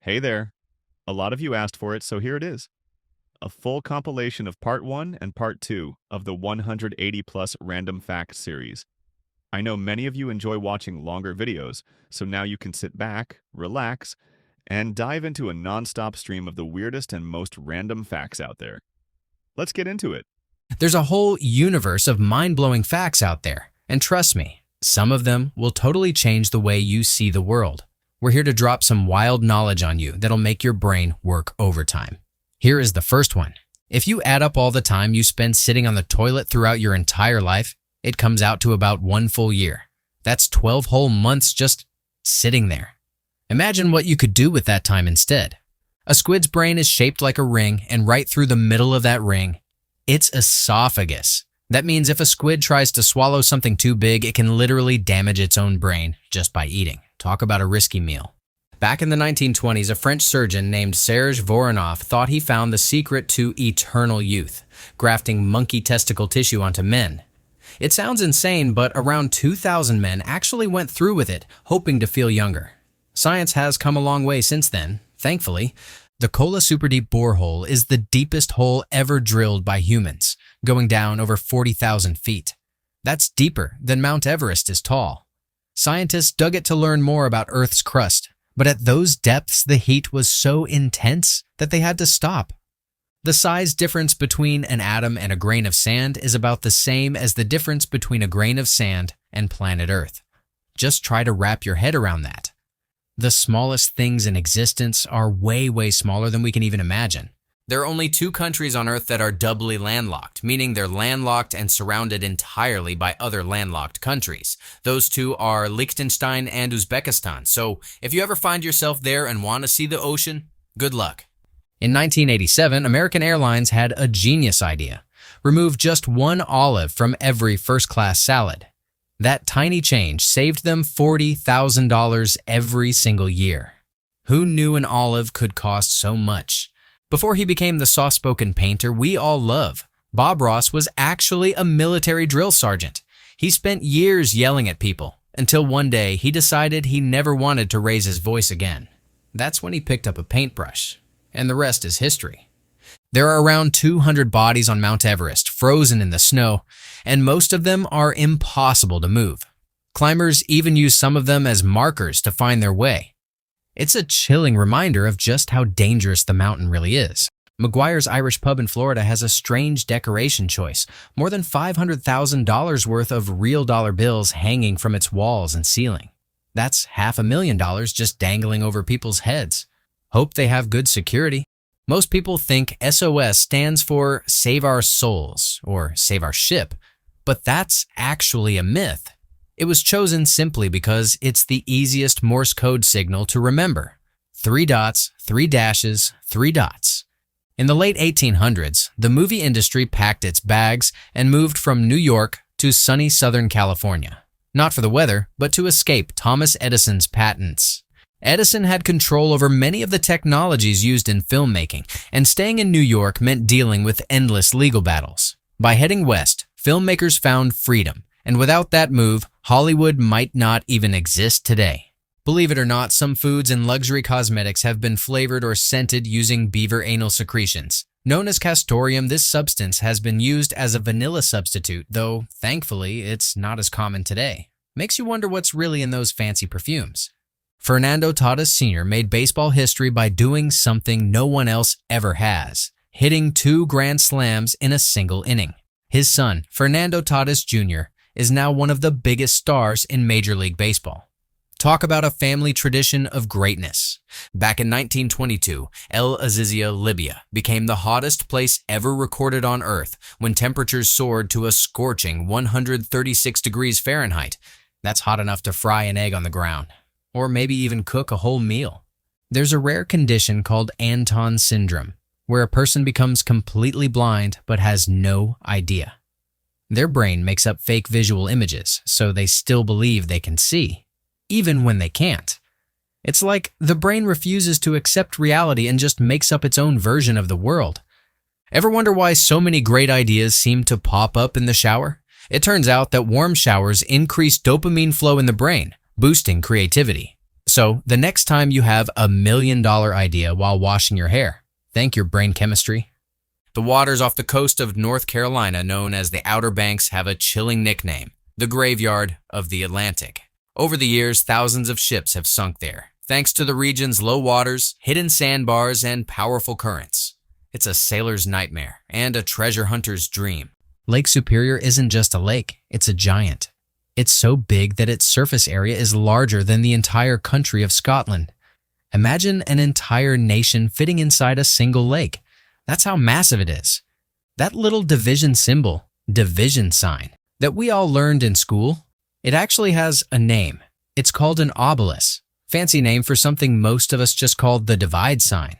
Hey there. A lot of you asked for it, so here it is. A full compilation of Part 1 and Part 2 of the 180 plus Random Facts series. I know many of you enjoy watching longer videos, so now you can sit back, relax, and dive into a non-stop stream of the weirdest and most random facts out there. Let's get into it. There's a whole universe of mind-blowing facts out there, and trust me, some of them will totally change the way you see the world. We're here to drop some wild knowledge on you that'll make your brain work overtime. Here is the first one. If you add up all the time you spend sitting on the toilet throughout your entire life, it comes out to about 1 full year. That's 12 whole months just sitting there. Imagine what you could do with that time instead. A squid's brain is shaped like a ring, and right through the middle of that ring, its esophagus. That means if a squid tries to swallow something too big, it can literally damage its own brain just by eating. Talk about a risky meal. Back in the 1920s, a French surgeon named Serge Voronov thought he found the secret to eternal youth, grafting monkey testicle tissue onto men. It sounds insane, but around 2,000 men actually went through with it, hoping to feel younger. Science has come a long way since then, thankfully. The Kola Superdeep borehole is the deepest hole ever drilled by humans, going down over 40,000 feet. That's deeper than Mount Everest is tall. Scientists dug it to learn more about Earth's crust, but at those depths the heat was so intense that they had to stop. The size difference between an atom and a grain of sand is about the same as the difference between a grain of sand and planet Earth. Just try to wrap your head around that. The smallest things in existence are way smaller than we can even imagine. There are only 2 countries on Earth that are doubly landlocked, meaning they're landlocked and surrounded entirely by other landlocked countries. Those 2 are Liechtenstein and Uzbekistan, so if you ever find yourself there and want to see the ocean, good luck. In 1987, American Airlines had a genius idea. Remove just 1 olive from every first-class salad. That tiny change saved them $40,000 every single year. Who knew an olive could cost so much? Before he became the soft-spoken painter we all love, Bob Ross was actually a military drill sergeant. He spent years yelling at people, until one day he decided he never wanted to raise his voice again. That's when he picked up a paintbrush, and the rest is history. There are around 200 bodies on Mount Everest, frozen in the snow, and most of them are impossible to move. Climbers even use some of them as markers to find their way. It's a chilling reminder of just how dangerous the mountain really is. McGuire's Irish Pub in Florida has a strange decoration choice, more than $500,000 worth of real dollar bills hanging from its walls and ceiling. That's $500,000 just dangling over people's heads. Hope they have good security. Most people think SOS stands for Save Our Souls or Save Our Ship, but that's actually a myth. It was chosen simply because it's the easiest Morse code signal to remember. 3 dots, 3 dashes, 3 dots. In the late 1800s, the movie industry packed its bags and moved from New York to sunny Southern California. Not for the weather, but to escape Thomas Edison's patents. Edison had control over many of the technologies used in filmmaking, and staying in New York meant dealing with endless legal battles. By heading west, filmmakers found freedom, and without that move, Hollywood might not even exist today. Believe it or not, some foods and luxury cosmetics have been flavored or scented using beaver anal secretions. Known as castoreum, this substance has been used as a vanilla substitute, though thankfully it's not as common today. Makes you wonder what's really in those fancy perfumes. Fernando Tatis Sr. made baseball history by doing something no one else ever has, hitting 2 grand slams in a single inning. His son, Fernando Tatis Jr., is now one of the biggest stars in Major League Baseball. Talk about a family tradition of greatness. Back in 1922, El Azizia, Libya, became the hottest place ever recorded on Earth when temperatures soared to a scorching 136 degrees Fahrenheit. That's hot enough to fry an egg on the ground, or maybe even cook a whole meal. There's a rare condition called Anton syndrome, where a person becomes completely blind but has no idea. Their brain makes up fake visual images, so they still believe they can see, even when they can't. It's like the brain refuses to accept reality and just makes up its own version of the world. Ever wonder why so many great ideas seem to pop up in the shower? It turns out that warm showers increase dopamine flow in the brain, boosting creativity. So, the next time you have a $1,000,000 idea while washing your hair, thank your brain chemistry. The waters off the coast of North Carolina, known as the Outer Banks, have a chilling nickname, the graveyard of the Atlantic. Over the years, thousands of ships have sunk there, thanks to the region's low waters, hidden sandbars, and powerful currents. It's a sailor's nightmare and a treasure hunter's dream. Lake Superior isn't just a lake, it's a giant. It's so big that its surface area is larger than the entire country of Scotland. Imagine an entire nation fitting inside a single lake. That's how massive it is. That little division symbol, division sign, that we all learned in school, it actually has a name. It's called an obelisk, fancy name for something most of us just called the divide sign.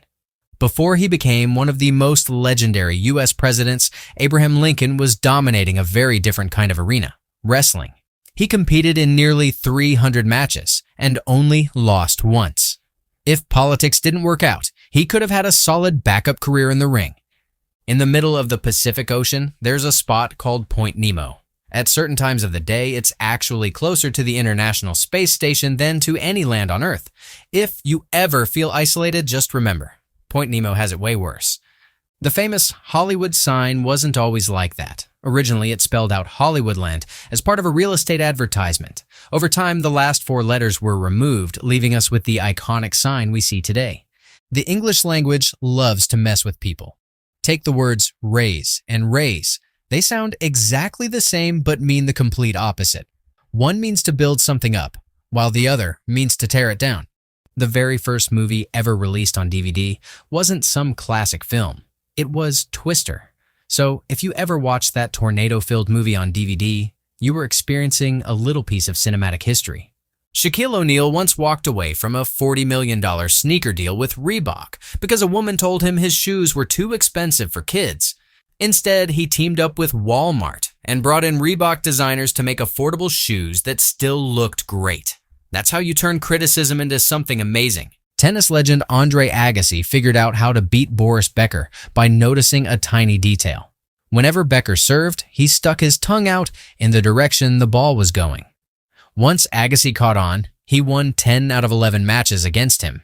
Before he became one of the most legendary U.S. presidents, Abraham Lincoln was dominating a very different kind of arena, wrestling. He competed in nearly 300 matches and only lost once. If politics didn't work out, he could have had a solid backup career in the ring. In the middle of the Pacific Ocean, there's a spot called Point Nemo. At certain times of the day, it's actually closer to the International Space Station than to any land on Earth. If you ever feel isolated, just remember, Point Nemo has it way worse. The famous Hollywood sign wasn't always like that. Originally, it spelled out Hollywoodland as part of a real estate advertisement. Over time, the last 4 letters were removed, leaving us with the iconic sign we see today. The English language loves to mess with people. Take the words raise and raise. They sound exactly the same but mean the complete opposite. One means to build something up, while the other means to tear it down. The very first movie ever released on DVD wasn't some classic film. It was Twister. So if you ever watched that tornado-filled movie on DVD, you were experiencing a little piece of cinematic history. Shaquille O'Neal once walked away from a $40 million sneaker deal with Reebok because a woman told him his shoes were too expensive for kids. Instead, he teamed up with Walmart and brought in Reebok designers to make affordable shoes that still looked great. That's how you turn criticism into something amazing. Tennis legend Andre Agassi figured out how to beat Boris Becker by noticing a tiny detail. Whenever Becker served, he stuck his tongue out in the direction the ball was going. Once Agassi caught on, he won 10 out of 11 matches against him.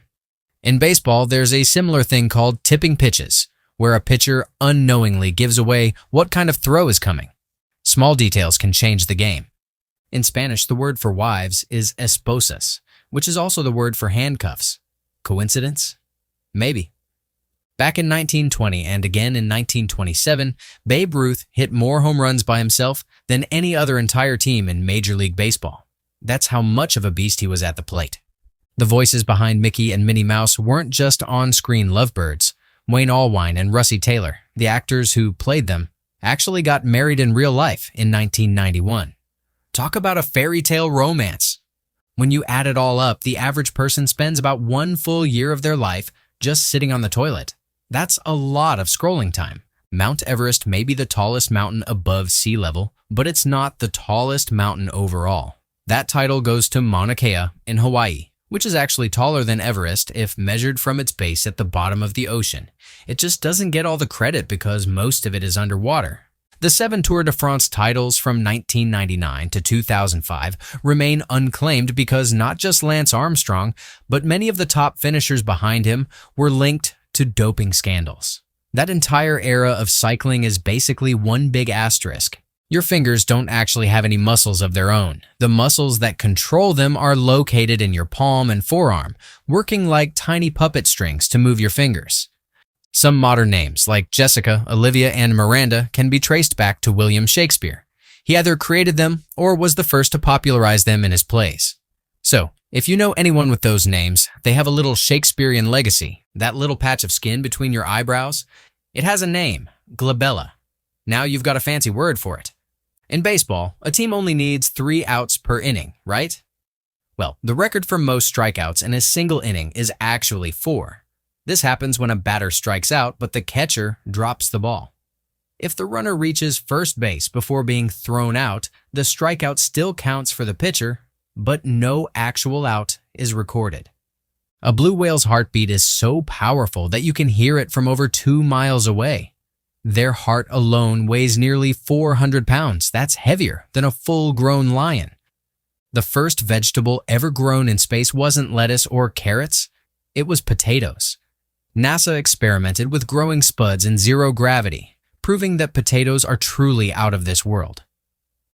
In baseball, there's a similar thing called tipping pitches, where a pitcher unknowingly gives away what kind of throw is coming. Small details can change the game. In Spanish, the word for wives is esposas, which is also the word for handcuffs. Coincidence? Maybe. Back in 1920 and again in 1927, Babe Ruth hit more home runs by himself than any other entire team in Major League Baseball. That's how much of a beast he was at the plate. The voices behind Mickey and Minnie Mouse weren't just on-screen lovebirds. Wayne Allwine and Russie Taylor, the actors who played them, actually got married in real life in 1991. Talk about a fairy tale romance. When you add it all up, the average person spends about 1 full year of their life just sitting on the toilet. That's a lot of scrolling time. Mount Everest may be the tallest mountain above sea level, but it's not the tallest mountain overall. That title goes to Mauna Kea in Hawaii, which is actually taller than Everest if measured from its base at the bottom of the ocean. It just doesn't get all the credit because most of it is underwater. The 7 Tour de France titles from 1999 to 2005 remain unclaimed because not just Lance Armstrong, but many of the top finishers behind him were linked to doping scandals. That entire era of cycling is basically one big asterisk. Your fingers don't actually have any muscles of their own. The muscles that control them are located in your palm and forearm, working like tiny puppet strings to move your fingers. Some modern names, like Jessica, Olivia, and Miranda, can be traced back to William Shakespeare. He either created them or was the first to popularize them in his plays. So, if you know anyone with those names, they have a little Shakespearean legacy. That little patch of skin between your eyebrows, it has a name, glabella. Now you've got a fancy word for it. In baseball, a team only needs 3 outs per inning, right? Well, the record for most strikeouts in a single inning is actually 4. This happens when a batter strikes out, but the catcher drops the ball. If the runner reaches first base before being thrown out, the strikeout still counts for the pitcher, but no actual out is recorded. A blue whale's heartbeat is so powerful that you can hear it from over 2 miles away. Their heart alone weighs nearly 400 pounds. That's heavier than a full-grown lion. The first vegetable ever grown in space wasn't lettuce or carrots, it was potatoes. NASA experimented with growing spuds in zero gravity, proving that potatoes are truly out of this world.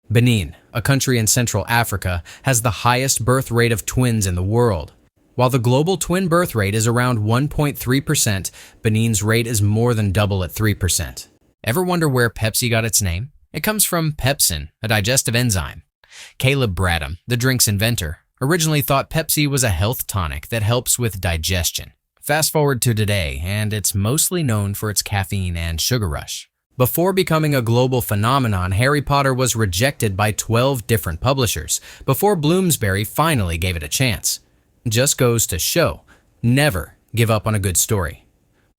Benin, a country in Central Africa, has the highest birth rate of twins in the world. While the global twin birth rate is around 1.3%, Benin's rate is more than double at 3%. Ever wonder where Pepsi got its name? It comes from pepsin, a digestive enzyme. Caleb Bradham, the drink's inventor, originally thought Pepsi was a health tonic that helps with digestion. Fast forward to today, and it's mostly known for its caffeine and sugar rush. Before becoming a global phenomenon, Harry Potter was rejected by 12 different publishers, before Bloomsbury finally gave it a chance. Just goes to show, never give up on a good story.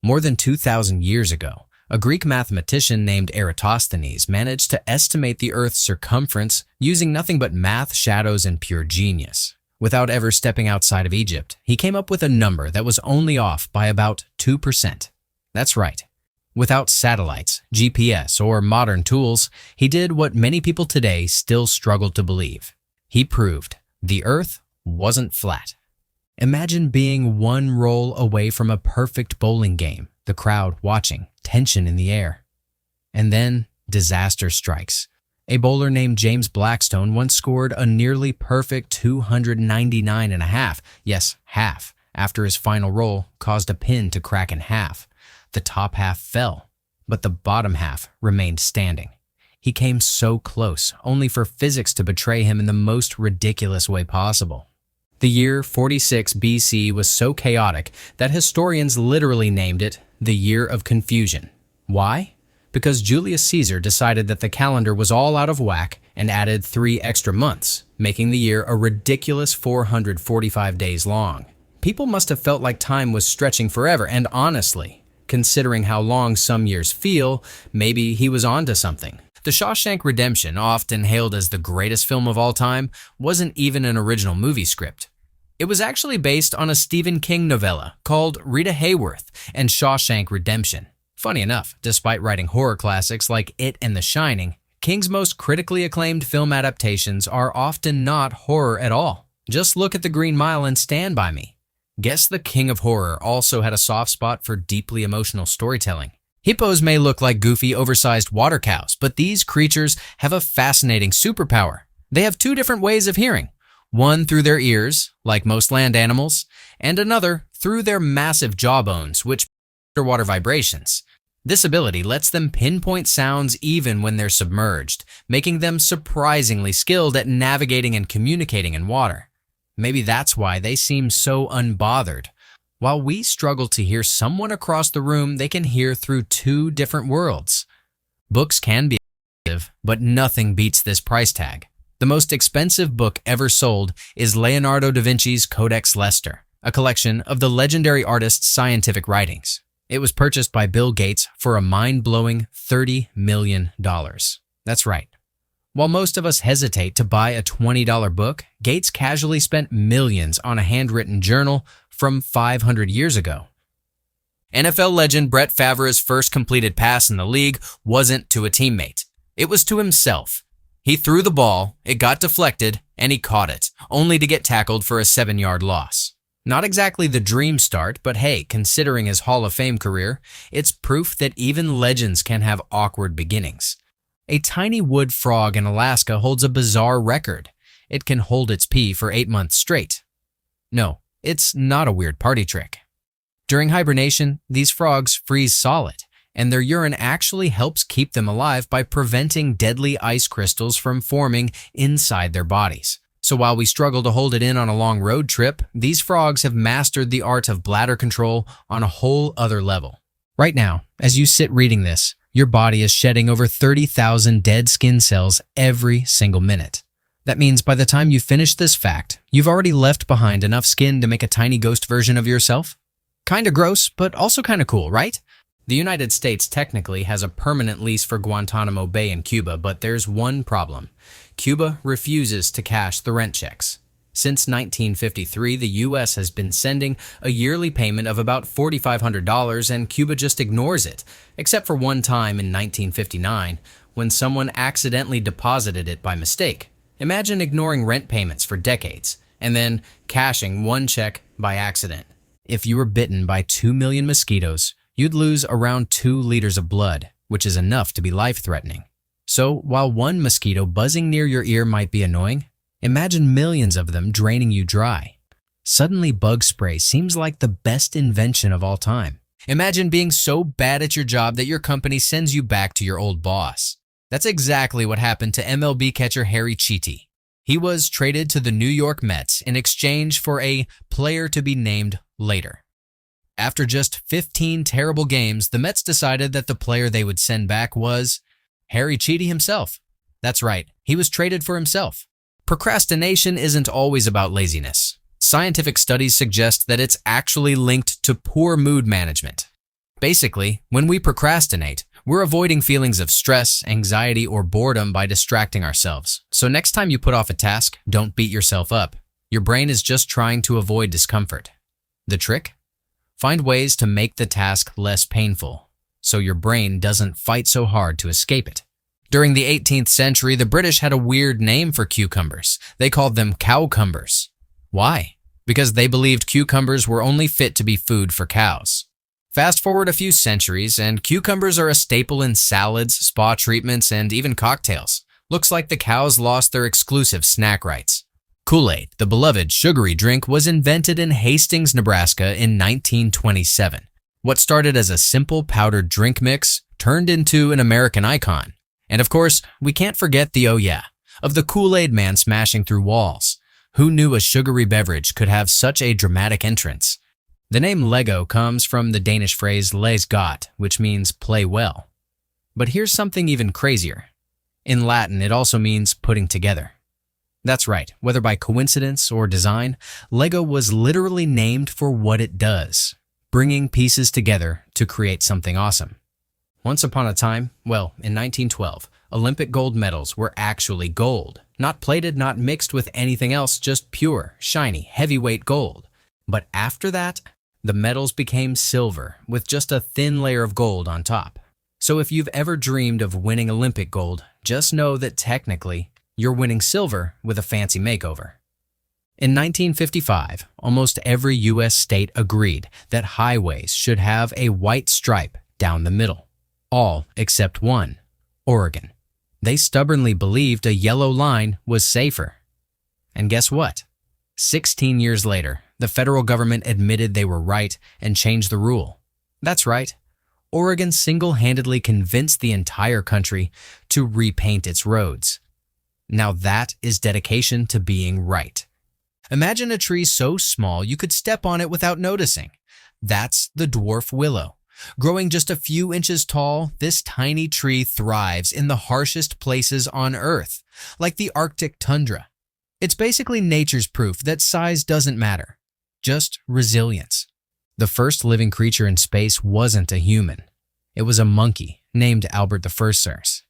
More than 2,000 years ago, a Greek mathematician named Eratosthenes managed to estimate the Earth's circumference using nothing but math, shadows, and pure genius. Without ever stepping outside of Egypt, he came up with a number that was only off by about 2%. That's right. Without satellites, GPS, or modern tools, he did what many people today still struggle to believe. He proved the Earth wasn't flat. Imagine being one roll away from a perfect bowling game, the crowd watching, tension in the air. And then disaster strikes. A bowler named James Blackstone once scored a nearly perfect 299.5, yes, half, after his final roll caused a pin to crack in half. The top half fell, but the bottom half remained standing. He came so close, only for physics to betray him in the most ridiculous way possible. The year 46 BC was so chaotic that historians literally named it the Year of Confusion. Why? Because Julius Caesar decided that the calendar was all out of whack and added 3 extra months, making the year a ridiculous 445 days long. People must have felt like time was stretching forever, and honestly, considering how long some years feel, maybe he was onto something. The Shawshank Redemption, often hailed as the greatest film of all time, wasn't even an original movie script. It was actually based on a Stephen King novella called Rita Hayworth and Shawshank Redemption. Funny enough, despite writing horror classics like It and The Shining, King's most critically acclaimed film adaptations are often not horror at all. Just look at The Green Mile and Stand By Me. Guess the king of horror also had a soft spot for deeply emotional storytelling. Hippos may look like goofy, oversized water cows, but these creatures have a fascinating superpower. They have 2 different ways of hearing. One through their ears, like most land animals, and another through their massive jawbones, which underwater vibrations. This ability lets them pinpoint sounds even when they're submerged, making them surprisingly skilled at navigating and communicating in water. Maybe that's why they seem so unbothered. While we struggle to hear someone across the room, they can hear through 2 different worlds. Books can be expensive, but nothing beats this price tag. The most expensive book ever sold is Leonardo da Vinci's Codex Leicester, a collection of the legendary artist's scientific writings. It was purchased by Bill Gates for a mind-blowing $30 million. That's right. While most of us hesitate to buy a $20 book, Gates casually spent millions on a handwritten journal from 500 years ago. NFL legend Brett Favre's first completed pass in the league wasn't to a teammate. It was to himself. He threw the ball, it got deflected, and he caught it, only to get tackled for a 7-yard loss. Not exactly the dream start, but hey, considering his Hall of Fame career, it's proof that even legends can have awkward beginnings. A tiny wood frog in Alaska holds a bizarre record. It can hold its pee for 8 months straight. No, it's not a weird party trick. During hibernation, these frogs freeze solid, and their urine actually helps keep them alive by preventing deadly ice crystals from forming inside their bodies. So while we struggle to hold it in on a long road trip, these frogs have mastered the art of bladder control on a whole other level. Right now, as you sit reading this, your body is shedding over 30,000 dead skin cells every single minute. That means by the time you finish this fact, you've already left behind enough skin to make a tiny ghost version of yourself. Kinda gross, but also kinda cool, right? The United States technically has a permanent lease for Guantanamo Bay in Cuba, but there's one problem. Cuba refuses to cash the rent checks. Since 1953, the U.S. has been sending a yearly payment of about $4,500, and Cuba just ignores it, except for one time in 1959, when someone accidentally deposited it by mistake. Imagine ignoring rent payments for decades and then cashing one check by accident. If you were bitten by 2 million mosquitoes, you'd lose around 2 liters of blood, which is enough to be life-threatening. So while one mosquito buzzing near your ear might be annoying, imagine millions of them draining you dry. Suddenly, bug spray seems like the best invention of all time. Imagine being so bad at your job that your company sends you back to your old boss. That's exactly what happened to MLB catcher Harry Cheety. He was traded to the New York Mets in exchange for a player to be named later. After just 15 terrible games, the Mets decided that the player they would send back was Harry Cheety himself. That's right, he was traded for himself. Procrastination isn't always about laziness. Scientific studies suggest that it's actually linked to poor mood management. Basically, when we procrastinate, we're avoiding feelings of stress, anxiety, or boredom by distracting ourselves. So next time you put off a task, don't beat yourself up. Your brain is just trying to avoid discomfort. The trick? Find ways to make the task less painful, so your brain doesn't fight so hard to escape it. During the 18th century, the British had a weird name for cucumbers. They called them cowcumbers. Why? Because they believed cucumbers were only fit to be food for cows. Fast forward a few centuries, and cucumbers are a staple in salads, spa treatments, and even cocktails. Looks like the cows lost their exclusive snack rights. Kool-Aid, the beloved sugary drink, was invented in Hastings, Nebraska in 1927. What started as a simple powdered drink mix turned into an American icon. And of course, we can't forget the oh yeah of the Kool-Aid man smashing through walls. Who knew a sugary beverage could have such a dramatic entrance? The name Lego comes from the Danish phrase læs godt, which means play well. But here's something even crazier. In Latin, it also means putting together. That's right, whether by coincidence or design, Lego was literally named for what it does, bringing pieces together to create something awesome. Once upon a time, well, in 1912, Olympic gold medals were actually gold. Not plated, not mixed with anything else, just pure, shiny, heavyweight gold. But after that, the medals became silver with just a thin layer of gold on top. So if you've ever dreamed of winning Olympic gold, just know that technically, you're winning silver with a fancy makeover. In 1955, almost every U.S. state agreed that highways should have a white stripe down the middle. All except one, Oregon. They stubbornly believed a yellow line was safer. And guess what? 16 years later, the federal government admitted they were right and changed the rule. That's right. Oregon single-handedly convinced the entire country to repaint its roads. Now that is dedication to being right. Imagine a tree so small you could step on it without noticing. That's the dwarf willow. Growing just a few inches tall, this tiny tree thrives in the harshest places on Earth, like the Arctic tundra. It's basically nature's proof that size doesn't matter, just resilience. The first living creature in space wasn't a human. It was a monkey named Albert the First.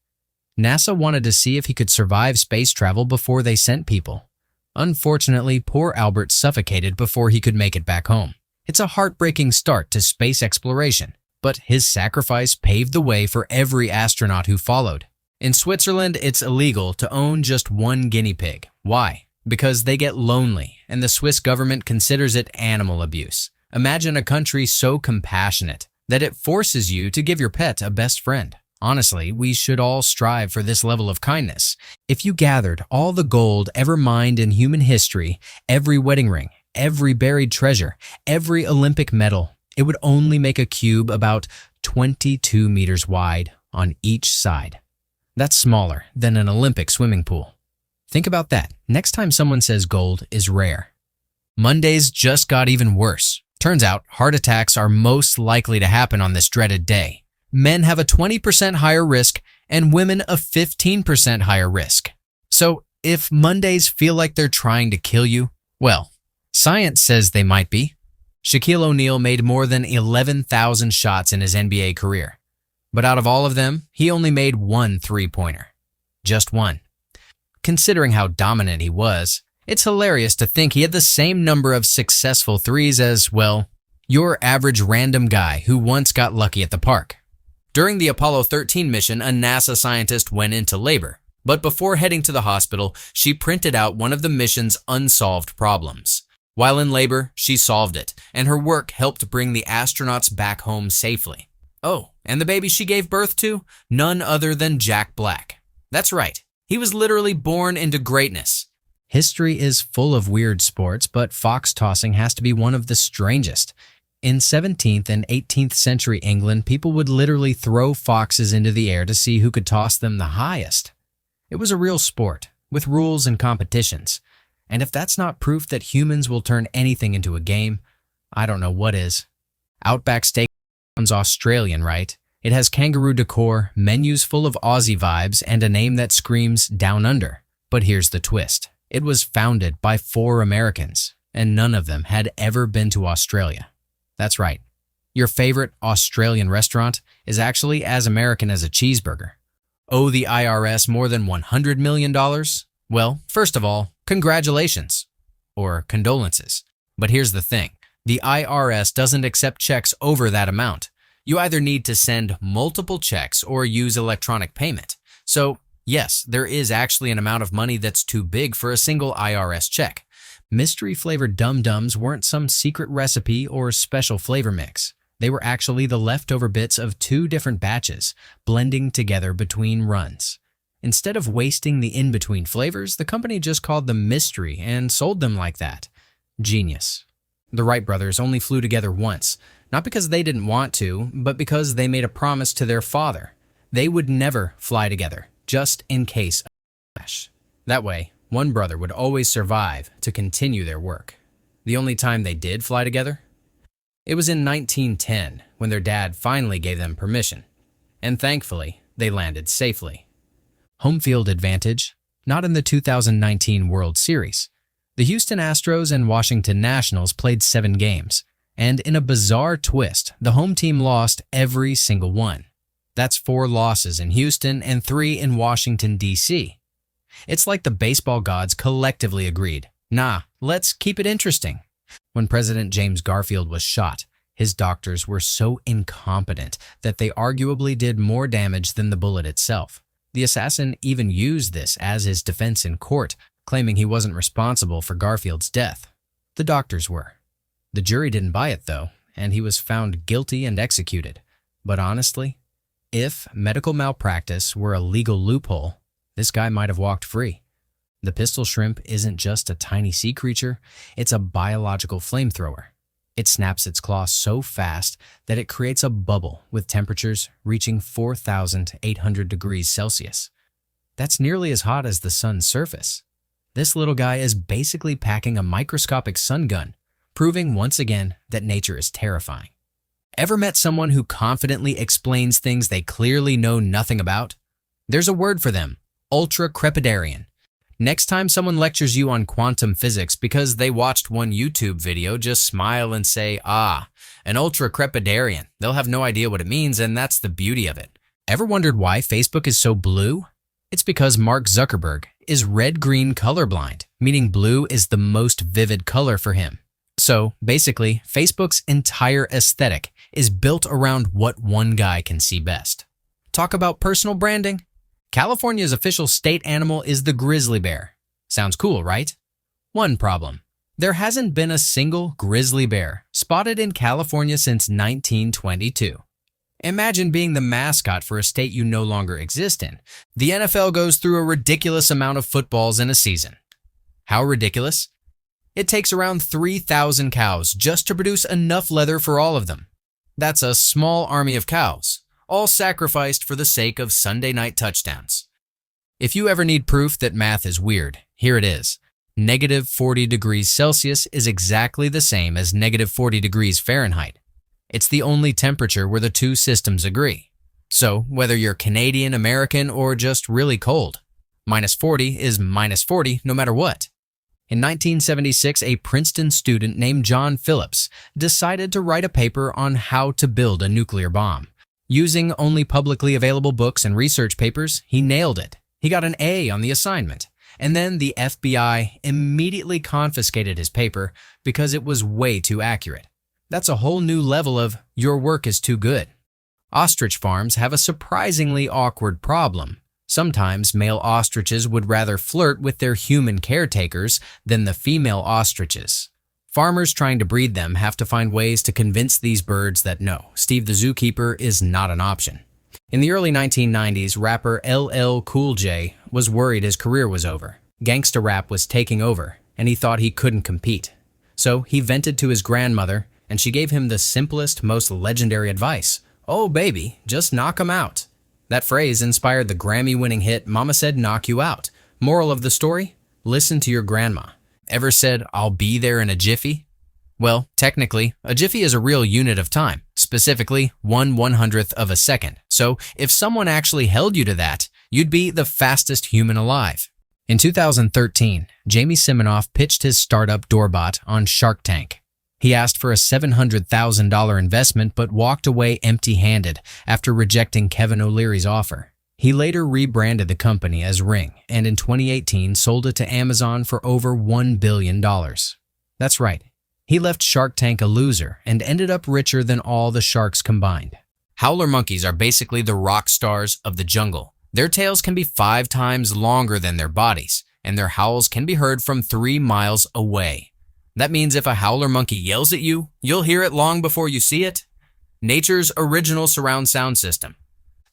NASA wanted to see if he could survive space travel before they sent people. Unfortunately, poor Albert suffocated before he could make it back home. It's a heartbreaking start to space exploration, but his sacrifice paved the way for every astronaut who followed. In Switzerland, it's illegal to own just one guinea pig. Why? Because they get lonely, and the Swiss government considers it animal abuse. Imagine a country so compassionate that it forces you to give your pet a best friend. Honestly, we should all strive for this level of kindness. If you gathered all the gold ever mined in human history, every wedding ring, every buried treasure, every Olympic medal, it would only make a cube about 22 meters wide on each side. That's smaller than an Olympic swimming pool. Think about that next time someone says gold is rare. Mondays just got even worse. Turns out heart attacks are most likely to happen on this dreaded day. Men have a 20% higher risk and women a 15% higher risk. So if Mondays feel like they're trying to kill you, well, science says they might be. Shaquille O'Neal made more than 11,000 shots in his NBA career. But out of all of them, he only made one three-pointer. Just one. Considering how dominant he was, it's hilarious to think he had the same number of successful threes as, well, your average random guy who once got lucky at the park. During the Apollo 13 mission, a NASA scientist went into labor. But before heading to the hospital, she printed out one of the mission's unsolved problems. While in labor, she solved it, and her work helped bring the astronauts back home safely. Oh, and the baby she gave birth to? None other than Jack Black. That's right, he was literally born into greatness. History is full of weird sports, but fox tossing has to be one of the strangest. In 17th and 18th century England, people would literally throw foxes into the air to see who could toss them the highest. It was a real sport, with rules and competitions. And if that's not proof that humans will turn anything into a game, I don't know what is. Outback Steak sounds Australian, right? It has kangaroo decor, menus full of Aussie vibes, and a name that screams Down Under. But here's the twist. It was founded by 4 Americans, and none of them had ever been to Australia. That's right. Your favorite Australian restaurant is actually as American as a cheeseburger. Owe the IRS more than $100 million? Well, first of all, congratulations. Or condolences. But here's the thing. The IRS doesn't accept checks over that amount. You either need to send multiple checks or use electronic payment. So, yes, there is actually an amount of money that's too big for a single IRS check. Mystery-flavored Dum-Dums weren't some secret recipe or special flavor mix. They were actually the leftover bits of 2 different batches, blending together between runs. Instead of wasting the in-between flavors, the company just called them mystery and sold them like that. Genius. The Wright brothers only flew together once, not because they didn't want to, but because they made a promise to their father. They would never fly together, just in case of a crash. That way, one brother would always survive to continue their work. The only time they did fly together? It was in 1910, when their dad finally gave them permission. And thankfully, they landed safely. Home field advantage, not in the 2019 World Series. The Houston Astros and Washington Nationals played 7 games, and in a bizarre twist, the home team lost every single one. That's 4 losses in Houston and 3 in Washington, D.C. It's like the baseball gods collectively agreed, nah, let's keep it interesting. When President James Garfield was shot, his doctors were so incompetent that they arguably did more damage than the bullet itself. The assassin even used this as his defense in court, claiming he wasn't responsible for Garfield's death. The doctors were. The jury didn't buy it, though, and he was found guilty and executed. But honestly, if medical malpractice were a legal loophole, this guy might have walked free. The pistol shrimp isn't just a tiny sea creature, it's a biological flamethrower. It snaps its claws so fast that it creates a bubble with temperatures reaching 4,800 degrees Celsius. That's nearly as hot as the sun's surface. This little guy is basically packing a microscopic sun gun, proving once again that nature is terrifying. Ever met someone who confidently explains things they clearly know nothing about? There's a word for them, ultra-crepidarian. Next time someone lectures you on quantum physics because they watched one YouTube video, just smile and say, an ultra-crepidarian. They'll have no idea what it means, and that's the beauty of it. Ever wondered why Facebook is so blue? It's because Mark Zuckerberg is red-green colorblind, meaning blue is the most vivid color for him. So, basically, Facebook's entire aesthetic is built around what one guy can see best. Talk about personal branding? California's official state animal is the grizzly bear. Sounds cool, right? One problem. There hasn't been a single grizzly bear spotted in California since 1922. Imagine being the mascot for a state you no longer exist in. The NFL goes through a ridiculous amount of footballs in a season. How ridiculous? It takes around 3,000 cows just to produce enough leather for all of them. That's a small army of cows, all sacrificed for the sake of Sunday night touchdowns. If you ever need proof that math is weird, here it is. Negative 40 degrees Celsius is exactly the same as negative 40 degrees Fahrenheit. It's the only temperature where the two systems agree. So, whether you're Canadian, American, or just really cold, minus 40 is minus 40 no matter what. In 1976, a Princeton student named John Phillips decided to write a paper on how to build a nuclear bomb. Using only publicly available books and research papers, he nailed it. He got an A on the assignment. And then the FBI immediately confiscated his paper because it was way too accurate. That's a whole new level of your work is too good. Ostrich farms have a surprisingly awkward problem. Sometimes male ostriches would rather flirt with their human caretakers than the female ostriches. Farmers trying to breed them have to find ways to convince these birds that no, Steve the Zookeeper is not an option. In the early 1990s, rapper LL Cool J was worried his career was over. Gangsta rap was taking over, and he thought he couldn't compete. So he vented to his grandmother, and she gave him the simplest, most legendary advice. "Oh baby, just knock 'em out." That phrase inspired the Grammy-winning hit Mama Said Knock You Out. Moral of the story? Listen to your grandma. Ever said, "I'll be there in a jiffy"? Well, technically, a jiffy is a real unit of time, specifically 1/100th of a second. So if someone actually held you to that, you'd be the fastest human alive. In 2013, Jamie Siminoff pitched his startup Doorbot on Shark Tank. He asked for a $700,000 investment but walked away empty-handed after rejecting Kevin O'Leary's offer. He later rebranded the company as Ring and in 2018 sold it to Amazon for over $1 billion. That's right. He left Shark Tank a loser and ended up richer than all the sharks combined. Howler monkeys are basically the rock stars of the jungle. Their tails can be 5 times longer than their bodies, and their howls can be heard from 3 miles away. That means if a howler monkey yells at you, you'll hear it long before you see it. Nature's original surround sound system.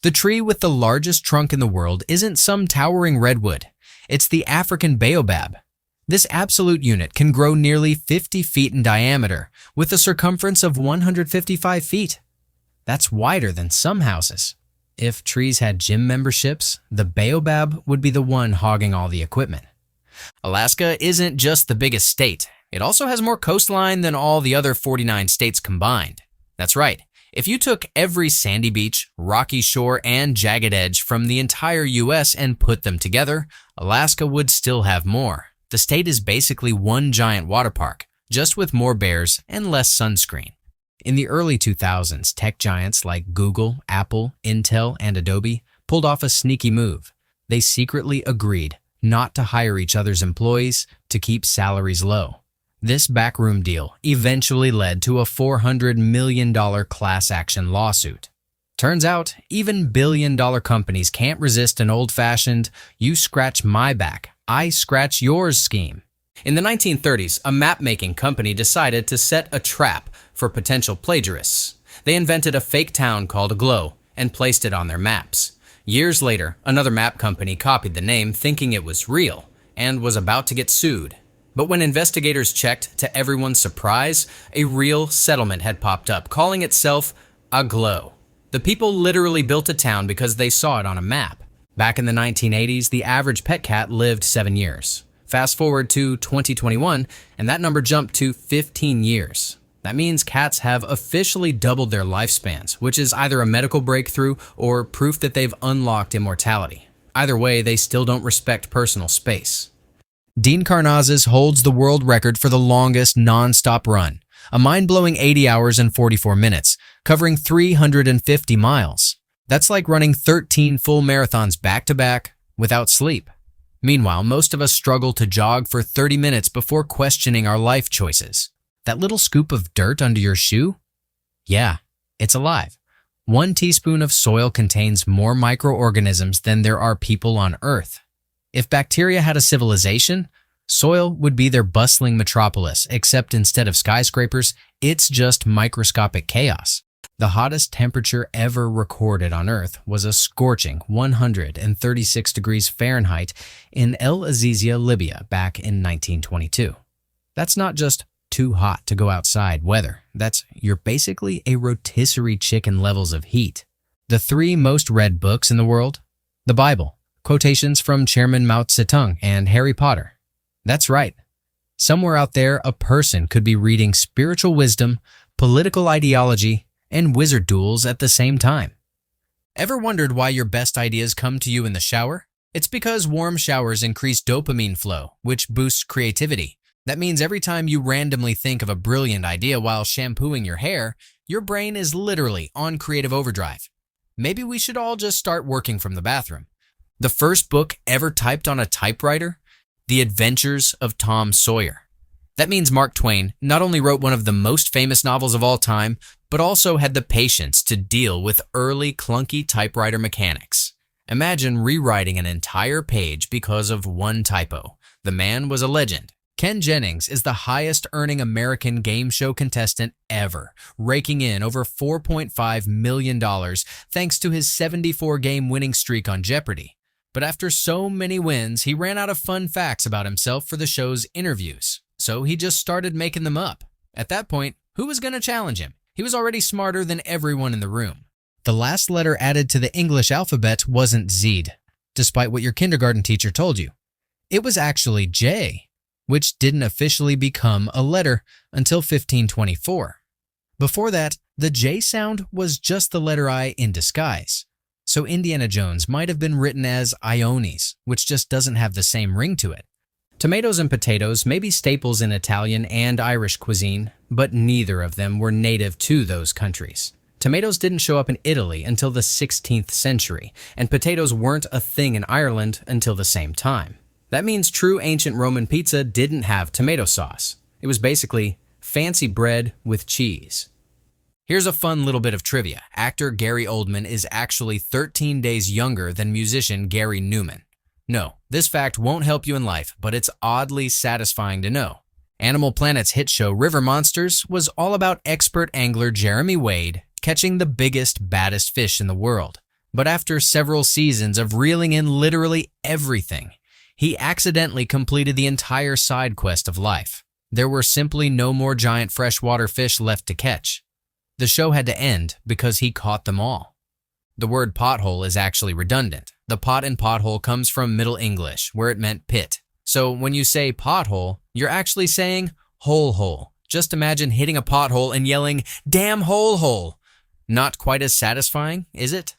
The tree with the largest trunk in the world isn't some towering redwood. It's the African baobab. This absolute unit can grow nearly 50 feet in diameter with a circumference of 155 feet. That's wider than some houses. If trees had gym memberships, the baobab would be the one hogging all the equipment. Alaska isn't just the biggest state. It also has more coastline than all the other 49 states combined. That's right. If you took every sandy beach, rocky shore, and jagged edge from the entire US and put them together, Alaska would still have more. The state is basically one giant water park, just with more bears and less sunscreen. In the early 2000s, tech giants like Google, Apple, Intel, and Adobe pulled off a sneaky move. They secretly agreed not to hire each other's employees to keep salaries low. This backroom deal eventually led to a $400 million class action lawsuit. Turns out, even billion-dollar companies can't resist an old-fashioned, "you scratch my back, I scratch yours" scheme. In the 1930s, a map-making company decided to set a trap for potential plagiarists. They invented a fake town called Glow and placed it on their maps. Years later, another map company copied the name thinking it was real and was about to get sued. But when investigators checked, to everyone's surprise, a real settlement had popped up, calling itself Aglow. The people literally built a town because they saw it on a map. Back in the 1980s, the average pet cat lived 7 years. Fast forward to 2021, and that number jumped to 15 years. That means cats have officially doubled their lifespans, which is either a medical breakthrough or proof that they've unlocked immortality. Either way, they still don't respect personal space. Dean Karnazes holds the world record for the longest non-stop run, a mind-blowing 80 hours and 44 minutes, covering 350 miles. That's like running 13 full marathons back-to-back without sleep. Meanwhile, most of us struggle to jog for 30 minutes before questioning our life choices. That little scoop of dirt under your shoe? Yeah, it's alive. 1 teaspoon of soil contains more microorganisms than there are people on Earth. If bacteria had a civilization, soil would be their bustling metropolis, except instead of skyscrapers, it's just microscopic chaos. The hottest temperature ever recorded on Earth was a scorching 136 degrees Fahrenheit in El Azizia, Libya, back in 1922. That's not just too hot to go outside weather. You're basically a rotisserie chicken levels of heat. The 3 most read books in the world? The Bible, quotations from Chairman Mao Zedong, and Harry Potter. That's right. Somewhere out there, a person could be reading spiritual wisdom, political ideology, and wizard duels at the same time. Ever wondered why your best ideas come to you in the shower? It's because warm showers increase dopamine flow, which boosts creativity. That means every time you randomly think of a brilliant idea while shampooing your hair, your brain is literally on creative overdrive. Maybe we should all just start working from the bathroom. The first book ever typed on a typewriter? The Adventures of Tom Sawyer. That means Mark Twain not only wrote one of the most famous novels of all time, but also had the patience to deal with early clunky typewriter mechanics. Imagine rewriting an entire page because of one typo. The man was a legend. Ken Jennings is the highest-earning American game show contestant ever, raking in over $4.5 million thanks to his 74-game winning streak on Jeopardy! But after so many wins, he ran out of fun facts about himself for the show's interviews, so he just started making them up. At that point, who was going to challenge him? He was already smarter than everyone in the room. The last letter added to the English alphabet wasn't Z, despite what your kindergarten teacher told you. It was actually J, which didn't officially become a letter until 1524. Before that, the J sound was just the letter I in disguise. So Indiana Jones might have been written as Iones, which just doesn't have the same ring to it. Tomatoes and potatoes may be staples in Italian and Irish cuisine, but neither of them were native to those countries. Tomatoes didn't show up in Italy until the 16th century, and potatoes weren't a thing in Ireland until the same time. That means true ancient Roman pizza didn't have tomato sauce. It was basically fancy bread with cheese. Here's a fun little bit of trivia. Actor Gary Oldman is actually 13 days younger than musician Gary Newman. No, this fact won't help you in life, but it's oddly satisfying to know. Animal Planet's hit show River Monsters was all about expert angler Jeremy Wade catching the biggest, baddest fish in the world. But after several seasons of reeling in literally everything, he accidentally completed the entire side quest of life. There were simply no more giant freshwater fish left to catch. The show had to end because he caught them all. The word pothole is actually redundant. The pot in pothole comes from Middle English, where it meant pit. So when you say pothole, you're actually saying hole. Just imagine hitting a pothole and yelling, "Damn hole." Not quite as satisfying, is it?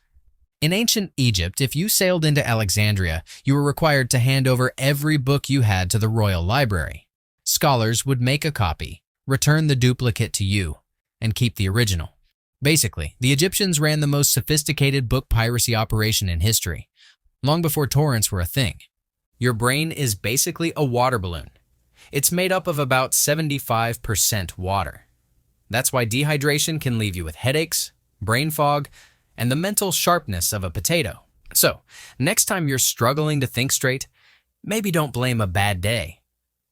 In ancient Egypt, if you sailed into Alexandria, you were required to hand over every book you had to the royal library. Scholars would make a copy, return the duplicate to you, and keep the original. Basically, the Egyptians ran the most sophisticated book piracy operation in history, long before torrents were a thing. Your brain is basically a water balloon. It's made up of about 75% water. That's why dehydration can leave you with headaches, brain fog, and the mental sharpness of a potato. So, next time you're struggling to think straight, maybe don't blame a bad day.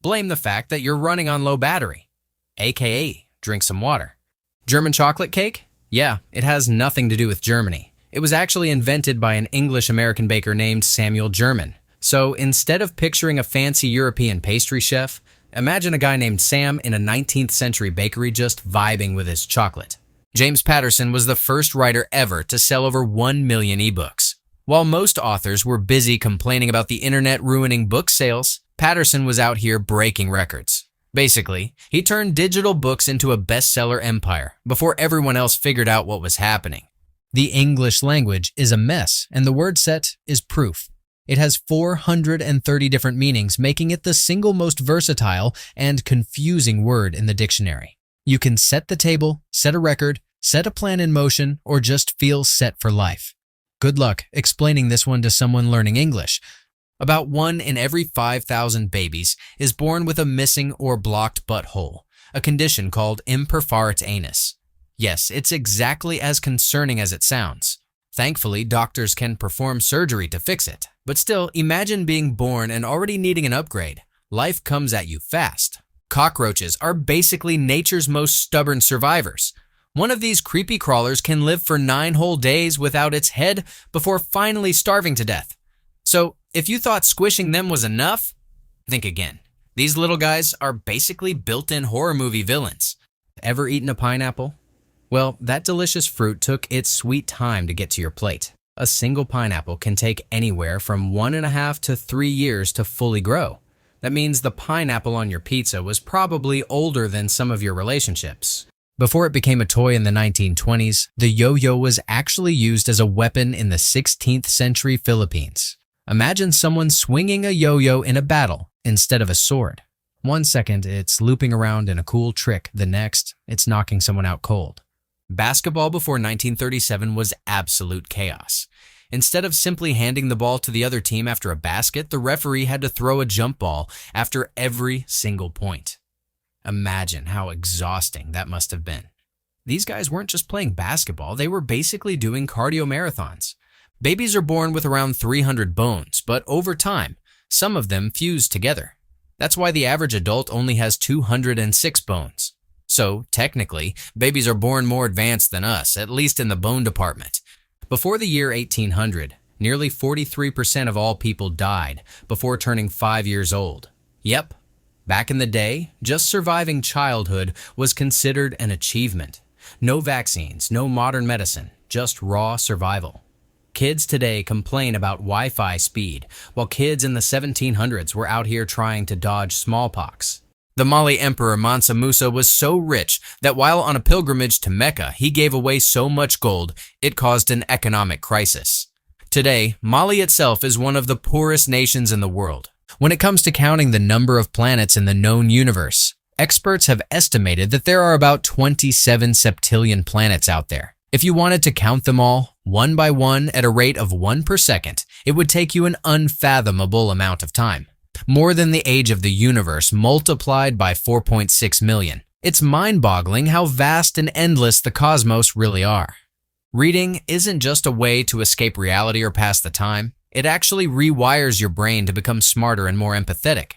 Blame the fact that you're running on low battery, aka drink some water. German chocolate cake? Yeah, it has nothing to do with Germany. It was actually invented by an English-American baker named Samuel German. So instead of picturing a fancy European pastry chef, imagine a guy named Sam in a 19th century bakery just vibing with his chocolate. James Patterson was the first writer ever to sell over 1 million ebooks. While most authors were busy complaining about the internet ruining book sales, Patterson was out here breaking records. Basically, he turned digital books into a bestseller empire before everyone else figured out what was happening. The English language is a mess, and the word set is proof. It has 430 different meanings, making it the single most versatile and confusing word in the dictionary. You can set the table, set a record, set a plan in motion, or just feel set for life. Good luck explaining this one to someone learning English. About 1 in every 5,000 babies is born with a missing or blocked butthole, a condition called imperforate anus. Yes, it's exactly as concerning as it sounds. Thankfully, doctors can perform surgery to fix it. But still, imagine being born and already needing an upgrade. Life comes at you fast. Cockroaches are basically nature's most stubborn survivors. One of these creepy crawlers can live for 9 whole days without its head before finally starving to death. So, if you thought squishing them was enough, think again. These little guys are basically built-in horror movie villains. Ever eaten a pineapple? Well, that delicious fruit took its sweet time to get to your plate. A single pineapple can take anywhere from 1.5 to 3 years to fully grow. That means the pineapple on your pizza was probably older than some of your relationships. Before it became a toy in the 1920s, the yo-yo was actually used as a weapon in the 16th century Philippines. Imagine someone swinging a yo-yo in a battle instead of a sword. 1 second, it's looping around in a cool trick. The next, it's knocking someone out cold. Basketball before 1937 was absolute chaos. Instead of simply handing the ball to the other team after a basket, the referee had to throw a jump ball after every single point. Imagine how exhausting that must have been. These guys weren't just playing basketball, they were basically doing cardio marathons. Babies are born with around 300 bones, but over time, some of them fuse together. That's why the average adult only has 206 bones. So, technically, babies are born more advanced than us, at least in the bone department. Before the year 1800, nearly 43% of all people died before turning 5 years old. Yep, back in the day, just surviving childhood was considered an achievement. No vaccines, no modern medicine, just raw survival. Kids today complain about Wi-Fi speed, while kids in the 1700s were out here trying to dodge smallpox. The Mali Emperor Mansa Musa was so rich that while on a pilgrimage to Mecca, he gave away so much gold, it caused an economic crisis. Today, Mali itself is one of the poorest nations in the world. When it comes to counting the number of planets in the known universe, experts have estimated that there are about 27 septillion planets out there. If you wanted to count them all, one by one at a rate of 1 per second, it would take you an unfathomable amount of time. More than the age of the universe multiplied by 4.6 million. It's mind-boggling how vast and endless the cosmos really are. Reading isn't just a way to escape reality or pass the time. It actually rewires your brain to become smarter and more empathetic.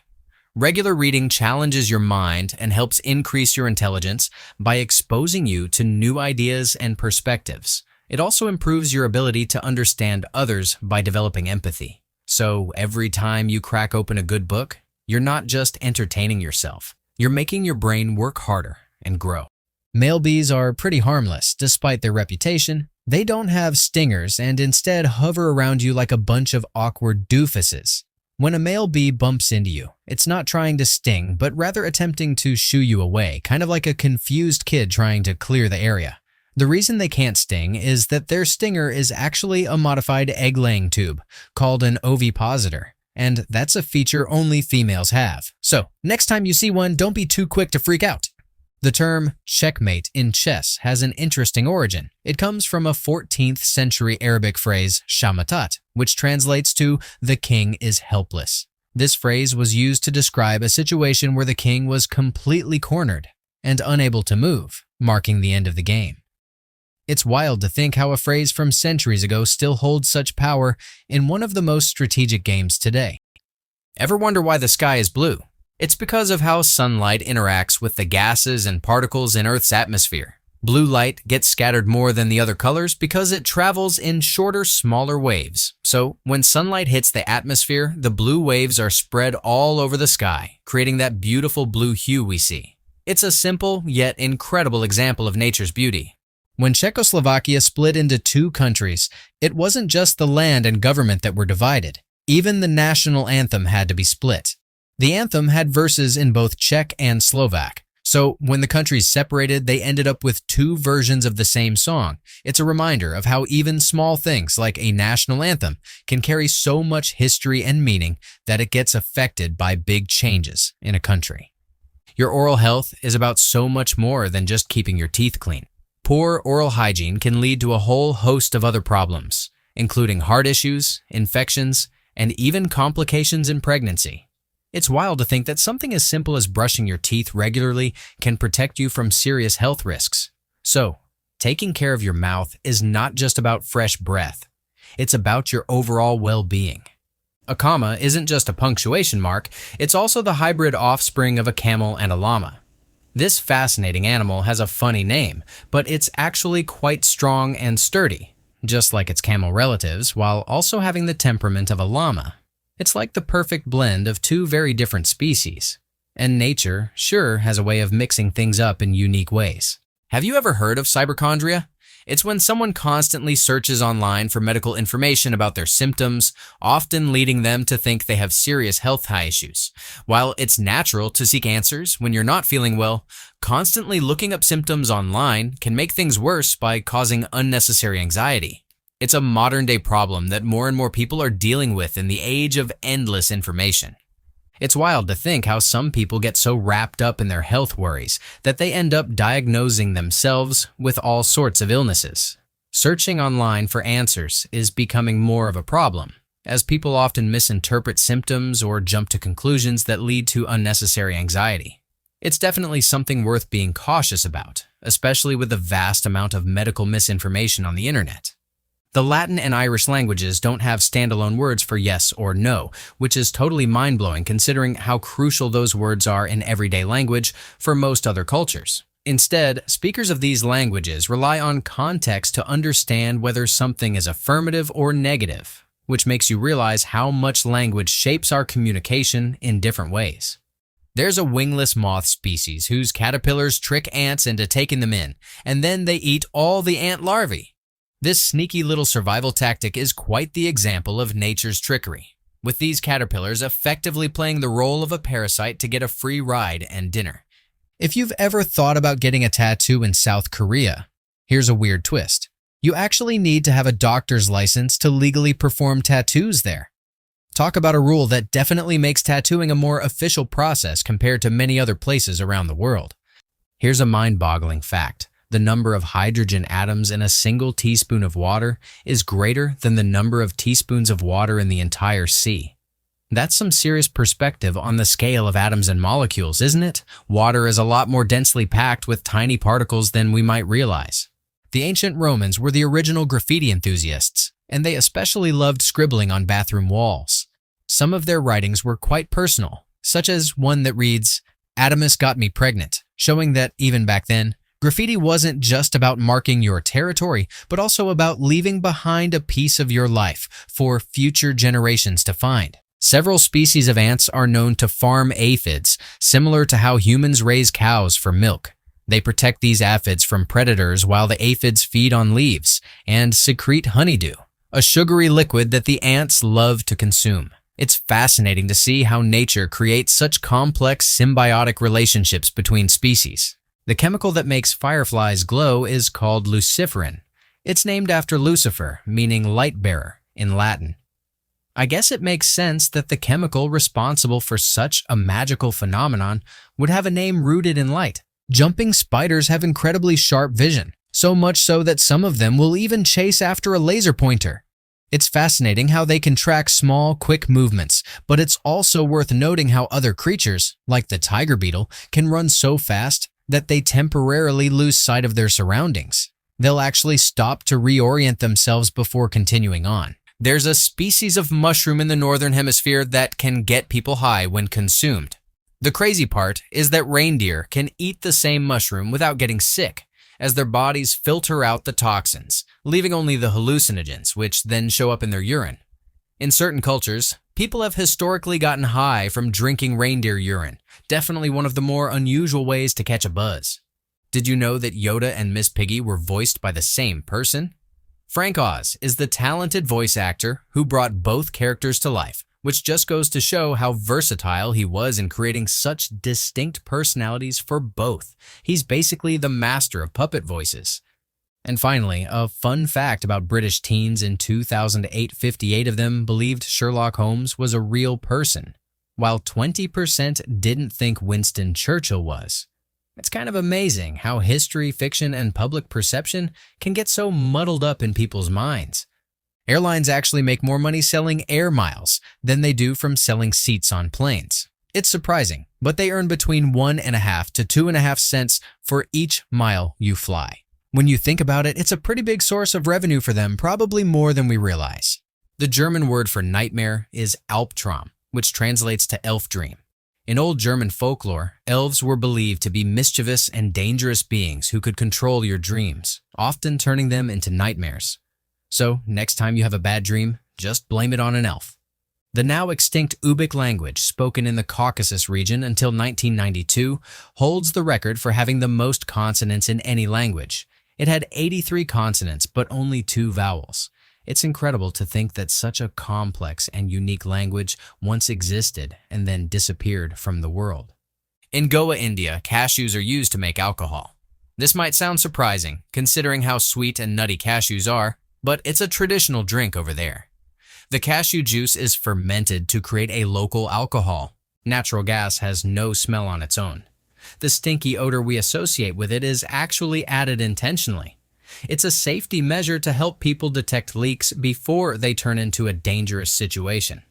Regular reading challenges your mind and helps increase your intelligence by exposing you to new ideas and perspectives. It also improves your ability to understand others by developing empathy. So every time you crack open a good book, you're not just entertaining yourself. You're making your brain work harder and grow. Male bees are pretty harmless despite their reputation. They don't have stingers and instead hover around you like a bunch of awkward doofuses. When a male bee bumps into you, it's not trying to sting, but rather attempting to shoo you away, kind of like a confused kid trying to clear the area. The reason they can't sting is that their stinger is actually a modified egg-laying tube called an ovipositor, and that's a feature only females have. So, next time you see one, don't be too quick to freak out. The term checkmate in chess has an interesting origin. It comes from a 14th century Arabic phrase, shamatat, which translates to "the king is helpless." This phrase was used to describe a situation where the king was completely cornered and unable to move, marking the end of the game. It's wild to think how a phrase from centuries ago still holds such power in one of the most strategic games today. Ever wonder why the sky is blue? It's because of how sunlight interacts with the gases and particles in Earth's atmosphere. Blue light gets scattered more than the other colors because it travels in shorter, smaller waves. So when sunlight hits the atmosphere, the blue waves are spread all over the sky, creating that beautiful blue hue we see. It's a simple yet incredible example of nature's beauty. When Czechoslovakia split into two countries, it wasn't just the land and government that were divided. Even the national anthem had to be split. The anthem had verses in both Czech and Slovak. So when the countries separated, they ended up with two versions of the same song. It's a reminder of how even small things like a national anthem can carry so much history and meaning that it gets affected by big changes in a country. Your oral health is about so much more than just keeping your teeth clean. Poor oral hygiene can lead to a whole host of other problems, including heart issues, infections, and even complications in pregnancy. It's wild to think that something as simple as brushing your teeth regularly can protect you from serious health risks. So, taking care of your mouth is not just about fresh breath. It's about your overall well-being. A comma isn't just a punctuation mark, it's also the hybrid offspring of a camel and a llama. This fascinating animal has a funny name, but it's actually quite strong and sturdy, just like its camel relatives, while also having the temperament of a llama. It's like the perfect blend of two very different species. And nature sure has a way of mixing things up in unique ways. Have you ever heard of hypochondria? It's when someone constantly searches online for medical information about their symptoms, often leading them to think they have serious health issues. While it's natural to seek answers when you're not feeling well, constantly looking up symptoms online can make things worse by causing unnecessary anxiety. It's a modern-day problem that more and more people are dealing with in the age of endless information. It's wild to think how some people get so wrapped up in their health worries that they end up diagnosing themselves with all sorts of illnesses. Searching online for answers is becoming more of a problem, as people often misinterpret symptoms or jump to conclusions that lead to unnecessary anxiety. It's definitely something worth being cautious about, especially with the vast amount of medical misinformation on the internet. The Latin and Irish languages don't have standalone words for yes or no, which is totally mind-blowing considering how crucial those words are in everyday language for most other cultures. Instead, speakers of these languages rely on context to understand whether something is affirmative or negative, which makes you realize how much language shapes our communication in different ways. There's a wingless moth species whose caterpillars trick ants into taking them in, and then they eat all the ant larvae. This sneaky little survival tactic is quite the example of nature's trickery, with these caterpillars effectively playing the role of a parasite to get a free ride and dinner. If you've ever thought about getting a tattoo in South Korea, here's a weird twist. You actually need to have a doctor's license to legally perform tattoos there. Talk about a rule that definitely makes tattooing a more official process compared to many other places around the world. Here's a mind-boggling fact. The number of hydrogen atoms in a single teaspoon of water is greater than the number of teaspoons of water in the entire sea. That's some serious perspective on the scale of atoms and molecules, isn't it? Water is a lot more densely packed with tiny particles than we might realize. The ancient Romans were the original graffiti enthusiasts, and they especially loved scribbling on bathroom walls. Some of their writings were quite personal, such as one that reads, "Adamus got me pregnant," showing that even back then, graffiti wasn't just about marking your territory, but also about leaving behind a piece of your life for future generations to find. Several species of ants are known to farm aphids, similar to how humans raise cows for milk. They protect these aphids from predators while the aphids feed on leaves and secrete honeydew, a sugary liquid that the ants love to consume. It's fascinating to see how nature creates such complex symbiotic relationships between species. The chemical that makes fireflies glow is called luciferin. It's named after Lucifer, meaning light bearer in Latin. I guess it makes sense that the chemical responsible for such a magical phenomenon would have a name rooted in light. Jumping spiders have incredibly sharp vision, so much so that some of them will even chase after a laser pointer. It's fascinating how they can track small, quick movements, but it's also worth noting how other creatures, like the tiger beetle, can run so fast that they temporarily lose sight of their surroundings. They'll actually stop to reorient themselves before continuing on. There's a species of mushroom in the northern hemisphere that can get people high when consumed. The crazy part is that reindeer can eat the same mushroom without getting sick, as their bodies filter out the toxins, leaving only the hallucinogens, which then show up in their urine. In certain cultures, people have historically gotten high from drinking reindeer urine, definitely one of the more unusual ways to catch a buzz. Did you know that Yoda and Miss Piggy were voiced by the same person? Frank Oz is the talented voice actor who brought both characters to life, which just goes to show how versatile he was in creating such distinct personalities for both. He's basically the master of puppet voices. And finally, a fun fact about British teens in 2008, 58 of them believed Sherlock Holmes was a real person, while 20% didn't think Winston Churchill was. It's kind of amazing how history, fiction, and public perception can get so muddled up in people's minds. Airlines actually make more money selling air miles than they do from selling seats on planes. It's surprising, but they earn between 1.5 to 2.5 cents for each mile you fly. When you think about it, it's a pretty big source of revenue for them, probably more than we realize. The German word for nightmare is Albtraum, which translates to elf dream. In old German folklore, elves were believed to be mischievous and dangerous beings who could control your dreams, often turning them into nightmares. So, next time you have a bad dream, just blame it on an elf. The now extinct Ubykh language, spoken in the Caucasus region until 1992, holds the record for having the most consonants in any language. It had 83 consonants, but only 2 vowels. It's incredible to think that such a complex and unique language once existed and then disappeared from the world. In Goa, India, cashews are used to make alcohol. This might sound surprising, considering how sweet and nutty cashews are, but it's a traditional drink over there. The cashew juice is fermented to create a local alcohol. Natural gas has no smell on its own. The stinky odor we associate with it is actually added intentionally. It's a safety measure to help people detect leaks before they turn into a dangerous situation.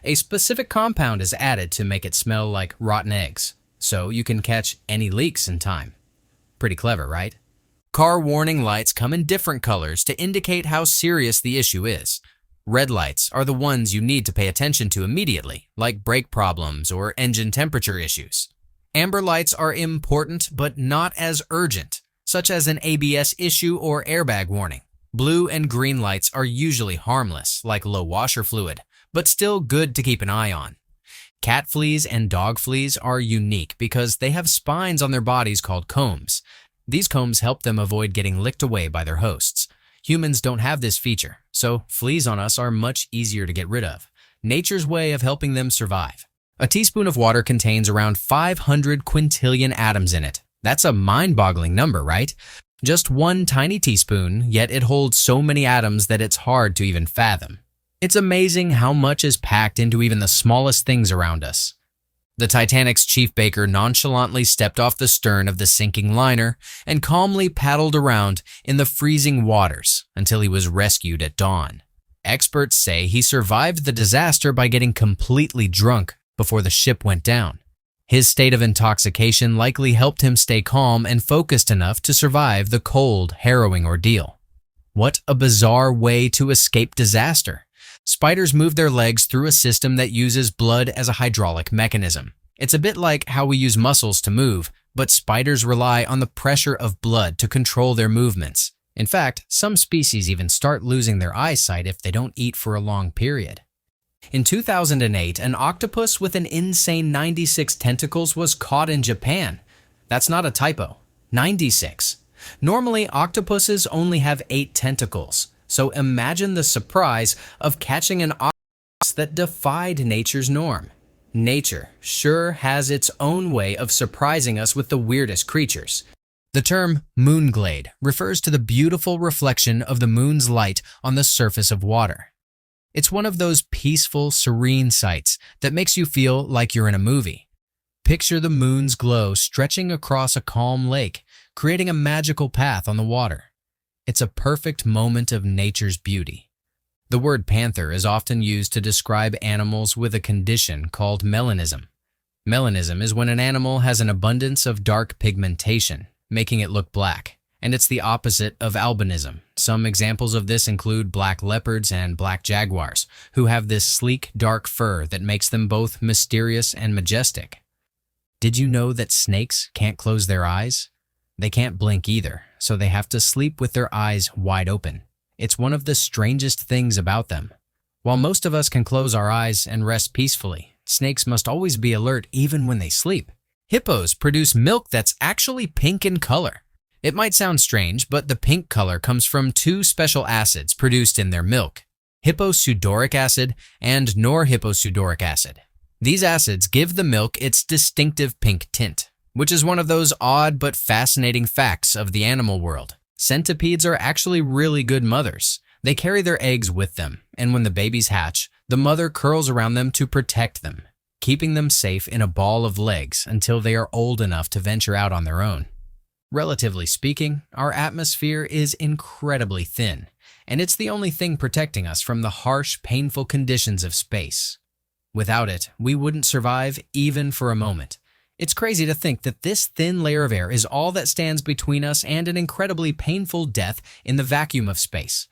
A specific compound is added to make it smell like rotten eggs, so you can catch any leaks in time. Pretty clever, right? Car warning lights come in different colors to indicate how serious the issue is. Red lights are the ones you need to pay attention to immediately, like brake problems or engine temperature issues. Amber lights are important but not as urgent, such as an ABS issue or airbag warning. Blue and green lights are usually harmless, like low washer fluid, but still good to keep an eye on. Cat fleas and dog fleas are unique because they have spines on their bodies called combs. These combs help them avoid getting licked away by their hosts. Humans don't have this feature, so fleas on us are much easier to get rid of. Nature's way of helping them survive. A teaspoon of water contains around 500 quintillion atoms in it. That's a mind-boggling number, right? Just one tiny teaspoon, yet it holds so many atoms that it's hard to even fathom. It's amazing how much is packed into even the smallest things around us. The Titanic's chief baker nonchalantly stepped off the stern of the sinking liner and calmly paddled around in the freezing waters until he was rescued at dawn. Experts say he survived the disaster by getting completely drunk before the ship went down. His state of intoxication likely helped him stay calm and focused enough to survive the cold, harrowing ordeal. What a bizarre way to escape disaster. Spiders move their legs through a system that uses blood as a hydraulic mechanism. It's a bit like how we use muscles to move, but spiders rely on the pressure of blood to control their movements. In fact, some species even start losing their eyesight if they don't eat for a long period. In 2008, an octopus with an insane 96 tentacles was caught in Japan. That's not a typo. 96. Normally, octopuses only have 8 tentacles. So imagine the surprise of catching an octopus that defied nature's norm. Nature sure has its own way of surprising us with the weirdest creatures. The term moonglade refers to the beautiful reflection of the moon's light on the surface of water. It's one of those peaceful, serene sights that makes you feel like you're in a movie. Picture the moon's glow stretching across a calm lake, creating a magical path on the water. It's a perfect moment of nature's beauty. The word panther is often used to describe animals with a condition called melanism. Melanism is when an animal has an abundance of dark pigmentation, making it look black, and it's the opposite of albinism. Some examples of this include black leopards and black jaguars, who have this sleek, dark fur that makes them both mysterious and majestic. Did you know that snakes can't close their eyes? They can't blink either, so they have to sleep with their eyes wide open. It's one of the strangest things about them. While most of us can close our eyes and rest peacefully, snakes must always be alert even when they sleep. Hippos produce milk that's actually pink in color. It might sound strange, but the pink color comes from 2 special acids produced in their milk: hipposudoric acid and norhipposudoric acid. These acids give the milk its distinctive pink tint, which is one of those odd but fascinating facts of the animal world. Centipedes are actually really good mothers. They carry their eggs with them, and when the babies hatch, the mother curls around them to protect them, keeping them safe in a ball of legs until they are old enough to venture out on their own. Relatively speaking, our atmosphere is incredibly thin, and it's the only thing protecting us from the harsh, painful conditions of space. Without it, we wouldn't survive even for a moment. It's crazy to think that this thin layer of air is all that stands between us and an incredibly painful death in the vacuum of space.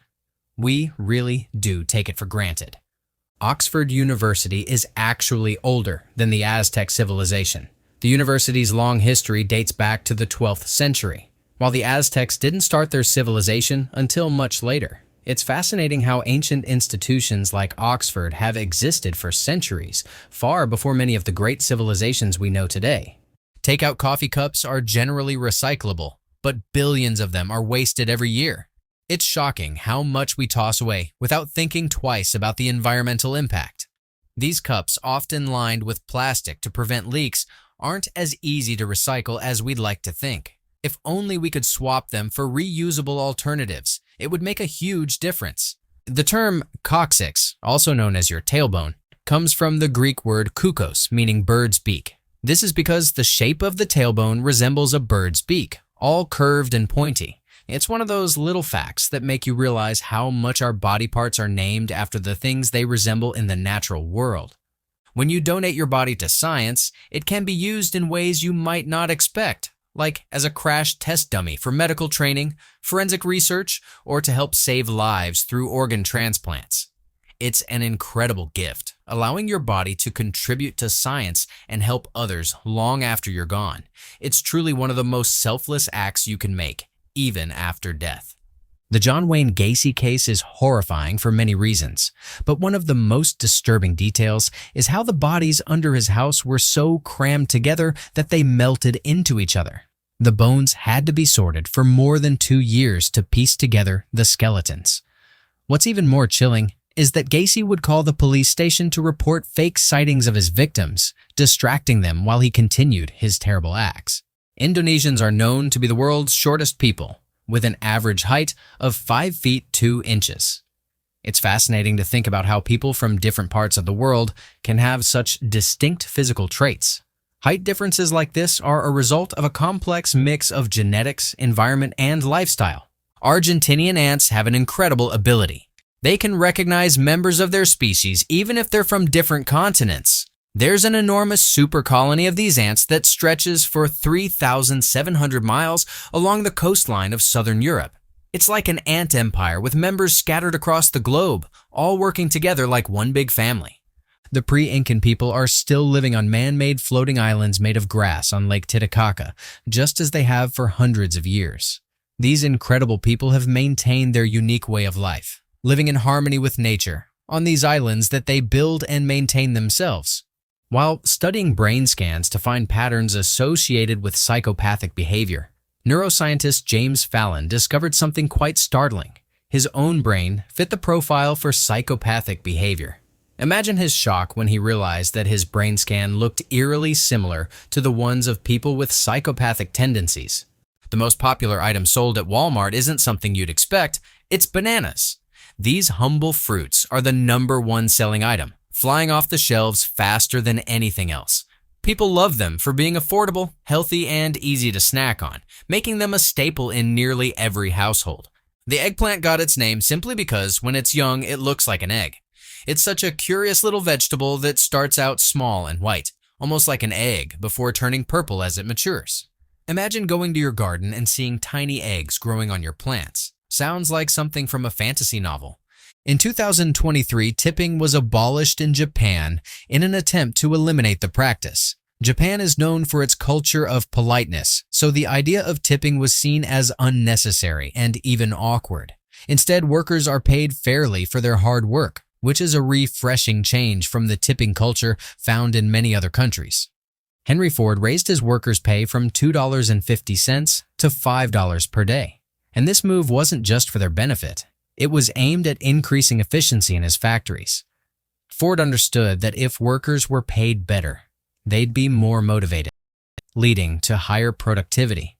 We really do take it for granted. Oxford University is actually older than the Aztec civilization. The university's long history dates back to the 12th century, while the Aztecs didn't start their civilization until much later. It's fascinating how ancient institutions like Oxford have existed for centuries, far before many of the great civilizations we know today. Takeout coffee cups are generally recyclable, but billions of them are wasted every year. It's shocking how much we toss away without thinking twice about the environmental impact. These cups, often lined with plastic to prevent leaks, aren't as easy to recycle as we'd like to think. If only we could swap them for reusable alternatives, it would make a huge difference. The term coccyx, also known as your tailbone, comes from the Greek word kukos, meaning bird's beak. This is because the shape of the tailbone resembles a bird's beak, all curved and pointy. It's one of those little facts that make you realize how much our body parts are named after the things they resemble in the natural world. When you donate your body to science, it can be used in ways you might not expect, like as a crash test dummy for medical training, forensic research, or to help save lives through organ transplants. It's an incredible gift, allowing your body to contribute to science and help others long after you're gone. It's truly one of the most selfless acts you can make, even after death. The John Wayne Gacy case is horrifying for many reasons, but one of the most disturbing details is how the bodies under his house were so crammed together that they melted into each other. The bones had to be sorted for more than 2 years to piece together the skeletons. What's even more chilling is that Gacy would call the police station to report fake sightings of his victims, distracting them while he continued his terrible acts. Indonesians are known to be the world's shortest people, with an average height of 5 feet 2 inches. It's fascinating to think about how people from different parts of the world can have such distinct physical traits. Height differences like this are a result of a complex mix of genetics, environment, and lifestyle. Argentinian ants have an incredible ability. They can recognize members of their species even if they're from different continents. There's an enormous super colony of these ants that stretches for 3,700 miles along the coastline of southern Europe. It's like an ant empire with members scattered across the globe, all working together like one big family. The pre-Incan people are still living on man-made floating islands made of grass on Lake Titicaca, just as they have for hundreds of years. These incredible people have maintained their unique way of life, living in harmony with nature, on these islands that they build and maintain themselves. While studying brain scans to find patterns associated with psychopathic behavior, neuroscientist James Fallon discovered something quite startling. His own brain fit the profile for psychopathic behavior. Imagine his shock when he realized that his brain scan looked eerily similar to the ones of people with psychopathic tendencies. The most popular item sold at Walmart isn't something you'd expect, it's bananas. These humble fruits are the #1 selling item, flying off the shelves faster than anything else. People love them for being affordable, healthy, and easy to snack on, making them a staple in nearly every household. The eggplant got its name simply because when it's young, it looks like an egg. It's such a curious little vegetable that starts out small and white, almost like an egg, before turning purple as it matures. Imagine going to your garden and seeing tiny eggs growing on your plants. Sounds like something from a fantasy novel. In 2023, tipping was abolished in Japan in an attempt to eliminate the practice. Japan is known for its culture of politeness, so the idea of tipping was seen as unnecessary and even awkward. Instead, workers are paid fairly for their hard work, which is a refreshing change from the tipping culture found in many other countries. Henry Ford raised his workers' pay from $2.50 to $5 per day. And this move wasn't just for their benefit. It was aimed at increasing efficiency in his factories. Ford understood that if workers were paid better, they'd be more motivated, leading to higher productivity.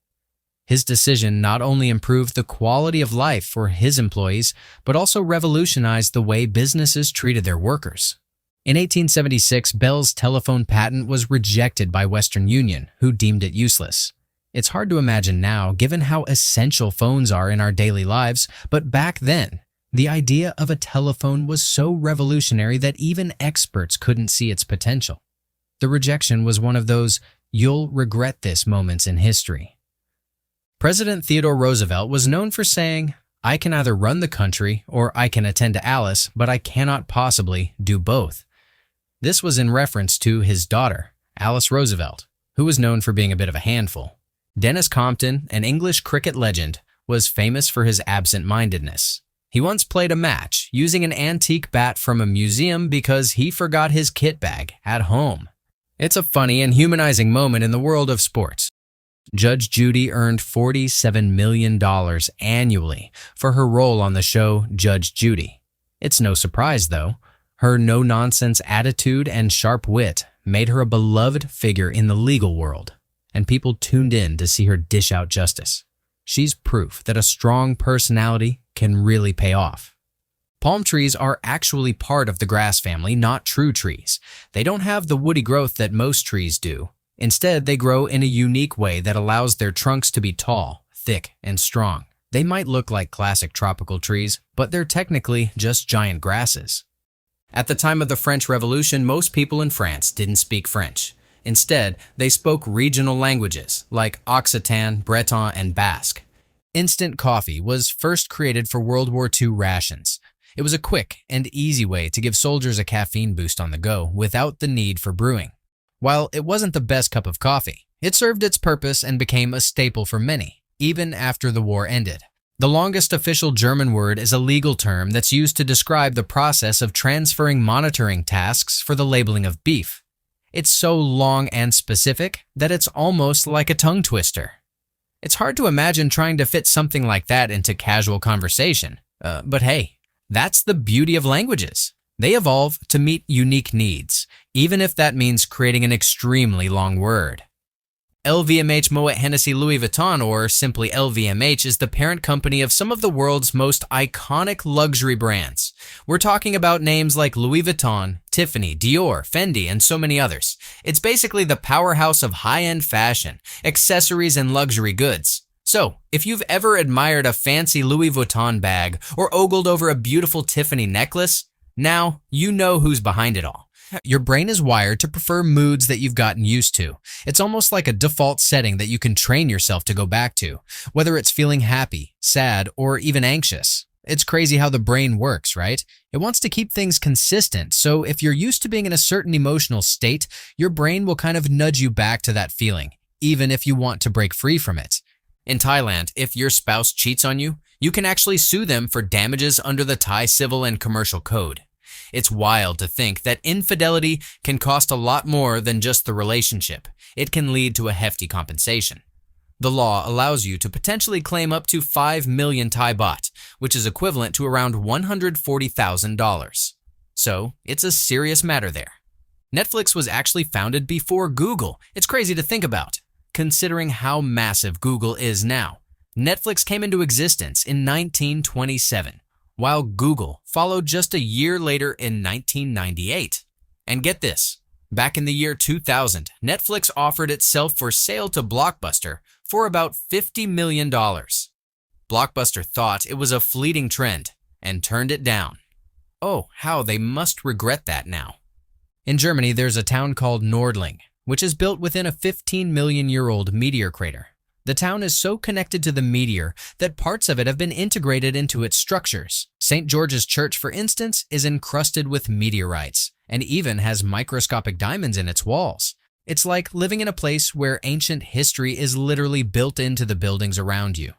His decision not only improved the quality of life for his employees, but also revolutionized the way businesses treated their workers. In 1876, Bell's telephone patent was rejected by Western Union, who deemed it useless. It's hard to imagine now, given how essential phones are in our daily lives, but back then, the idea of a telephone was so revolutionary that even experts couldn't see its potential. The rejection was one of those "you'll regret this" moments in history. President Theodore Roosevelt was known for saying, "I can either run the country or I can attend to Alice, but I cannot possibly do both." This was in reference to his daughter, Alice Roosevelt, who was known for being a bit of a handful. Dennis Compton, an English cricket legend, was famous for his absent-mindedness. He once played a match using an antique bat from a museum because he forgot his kit bag at home. It's a funny and humanizing moment in the world of sports. Judge Judy earned $47 million annually for her role on the show Judge Judy. It's no surprise, though. Her no-nonsense attitude and sharp wit made her a beloved figure in the legal world, and people tuned in to see her dish out justice. She's proof that a strong personality can really pay off. Palm trees are actually part of the grass family, not true trees. They don't have the woody growth that most trees do. Instead, they grow in a unique way that allows their trunks to be tall, thick, and strong. They might look like classic tropical trees, but they're technically just giant grasses. At the time of the French Revolution, most people in France didn't speak French. Instead, they spoke regional languages like Occitan, Breton, and Basque. Instant coffee was first created for World War II rations. It was a quick and easy way to give soldiers a caffeine boost on the go without the need for brewing. While it wasn't the best cup of coffee, it served its purpose and became a staple for many, even after the war ended. The longest official German word is a legal term that's used to describe the process of transferring monitoring tasks for the labeling of beef. It's so long and specific that it's almost like a tongue twister. It's hard to imagine trying to fit something like that into casual conversation. But hey, that's the beauty of languages. They evolve to meet unique needs, even if that means creating an extremely long word. LVMH Moet Hennessy Louis Vuitton, or simply LVMH, is the parent company of some of the world's most iconic luxury brands. We're talking about names like Louis Vuitton, Tiffany, Dior, Fendi, and so many others. It's basically the powerhouse of high-end fashion, accessories, and luxury goods. So, if you've ever admired a fancy Louis Vuitton bag or ogled over a beautiful Tiffany necklace, now you know who's behind it all. Your brain is wired to prefer moods that you've gotten used to. It's almost like a default setting that you can train yourself to go back to, whether it's feeling happy, sad, or even anxious. It's crazy how the brain works, right? It wants to keep things consistent, so if you're used to being in a certain emotional state, your brain will kind of nudge you back to that feeling, even if you want to break free from it. In Thailand, if your spouse cheats on you, you can actually sue them for damages under the Thai Civil and Commercial Code. It's wild to think that infidelity can cost a lot more than just the relationship. It can lead to a hefty compensation. The law allows you to potentially claim up to 5 million Thai baht, which is equivalent to around $140,000. So, it's a serious matter there. Netflix was actually founded before Google. It's crazy to think about, considering how massive Google is now. Netflix came into existence in 1927. While Google followed just a year later in 1998. And get this, back in the year 2000, Netflix offered itself for sale to Blockbuster for about $50 million. Blockbuster thought it was a fleeting trend and turned it down. Oh, how they must regret that now. In Germany, there's a town called Nordling, which is built within a 15-million-year-old meteor crater. The town is so connected to the meteor that parts of it have been integrated into its structures. St. George's Church, for instance, is encrusted with meteorites and even has microscopic diamonds in its walls. It's like living in a place where ancient history is literally built into the buildings around you.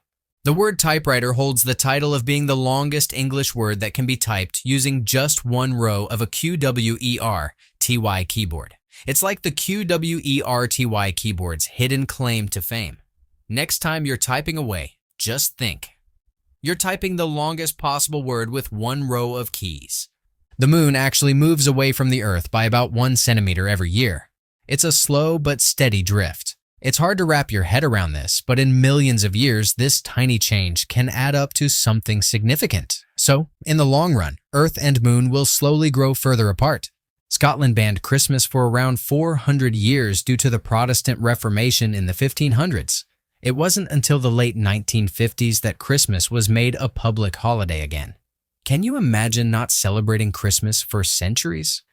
The word typewriter holds the title of being the longest English word that can be typed using just one row of a QWERTY keyboard. It's like the QWERTY keyboard's hidden claim to fame. Next time you're typing away, just think. You're typing the longest possible word with one row of keys. The moon actually moves away from the Earth by about 1 centimeter every year. It's a slow but steady drift. It's hard to wrap your head around this, but in millions of years, this tiny change can add up to something significant. So, in the long run, Earth and moon will slowly grow further apart. Scotland banned Christmas for around 400 years due to the Protestant Reformation in the 1500s. It wasn't until the late 1950s that Christmas was made a public holiday again. Can you imagine not celebrating Christmas for centuries?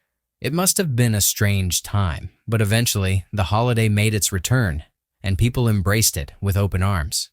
It must have been a strange time, but eventually the holiday made its return, and people embraced it with open arms.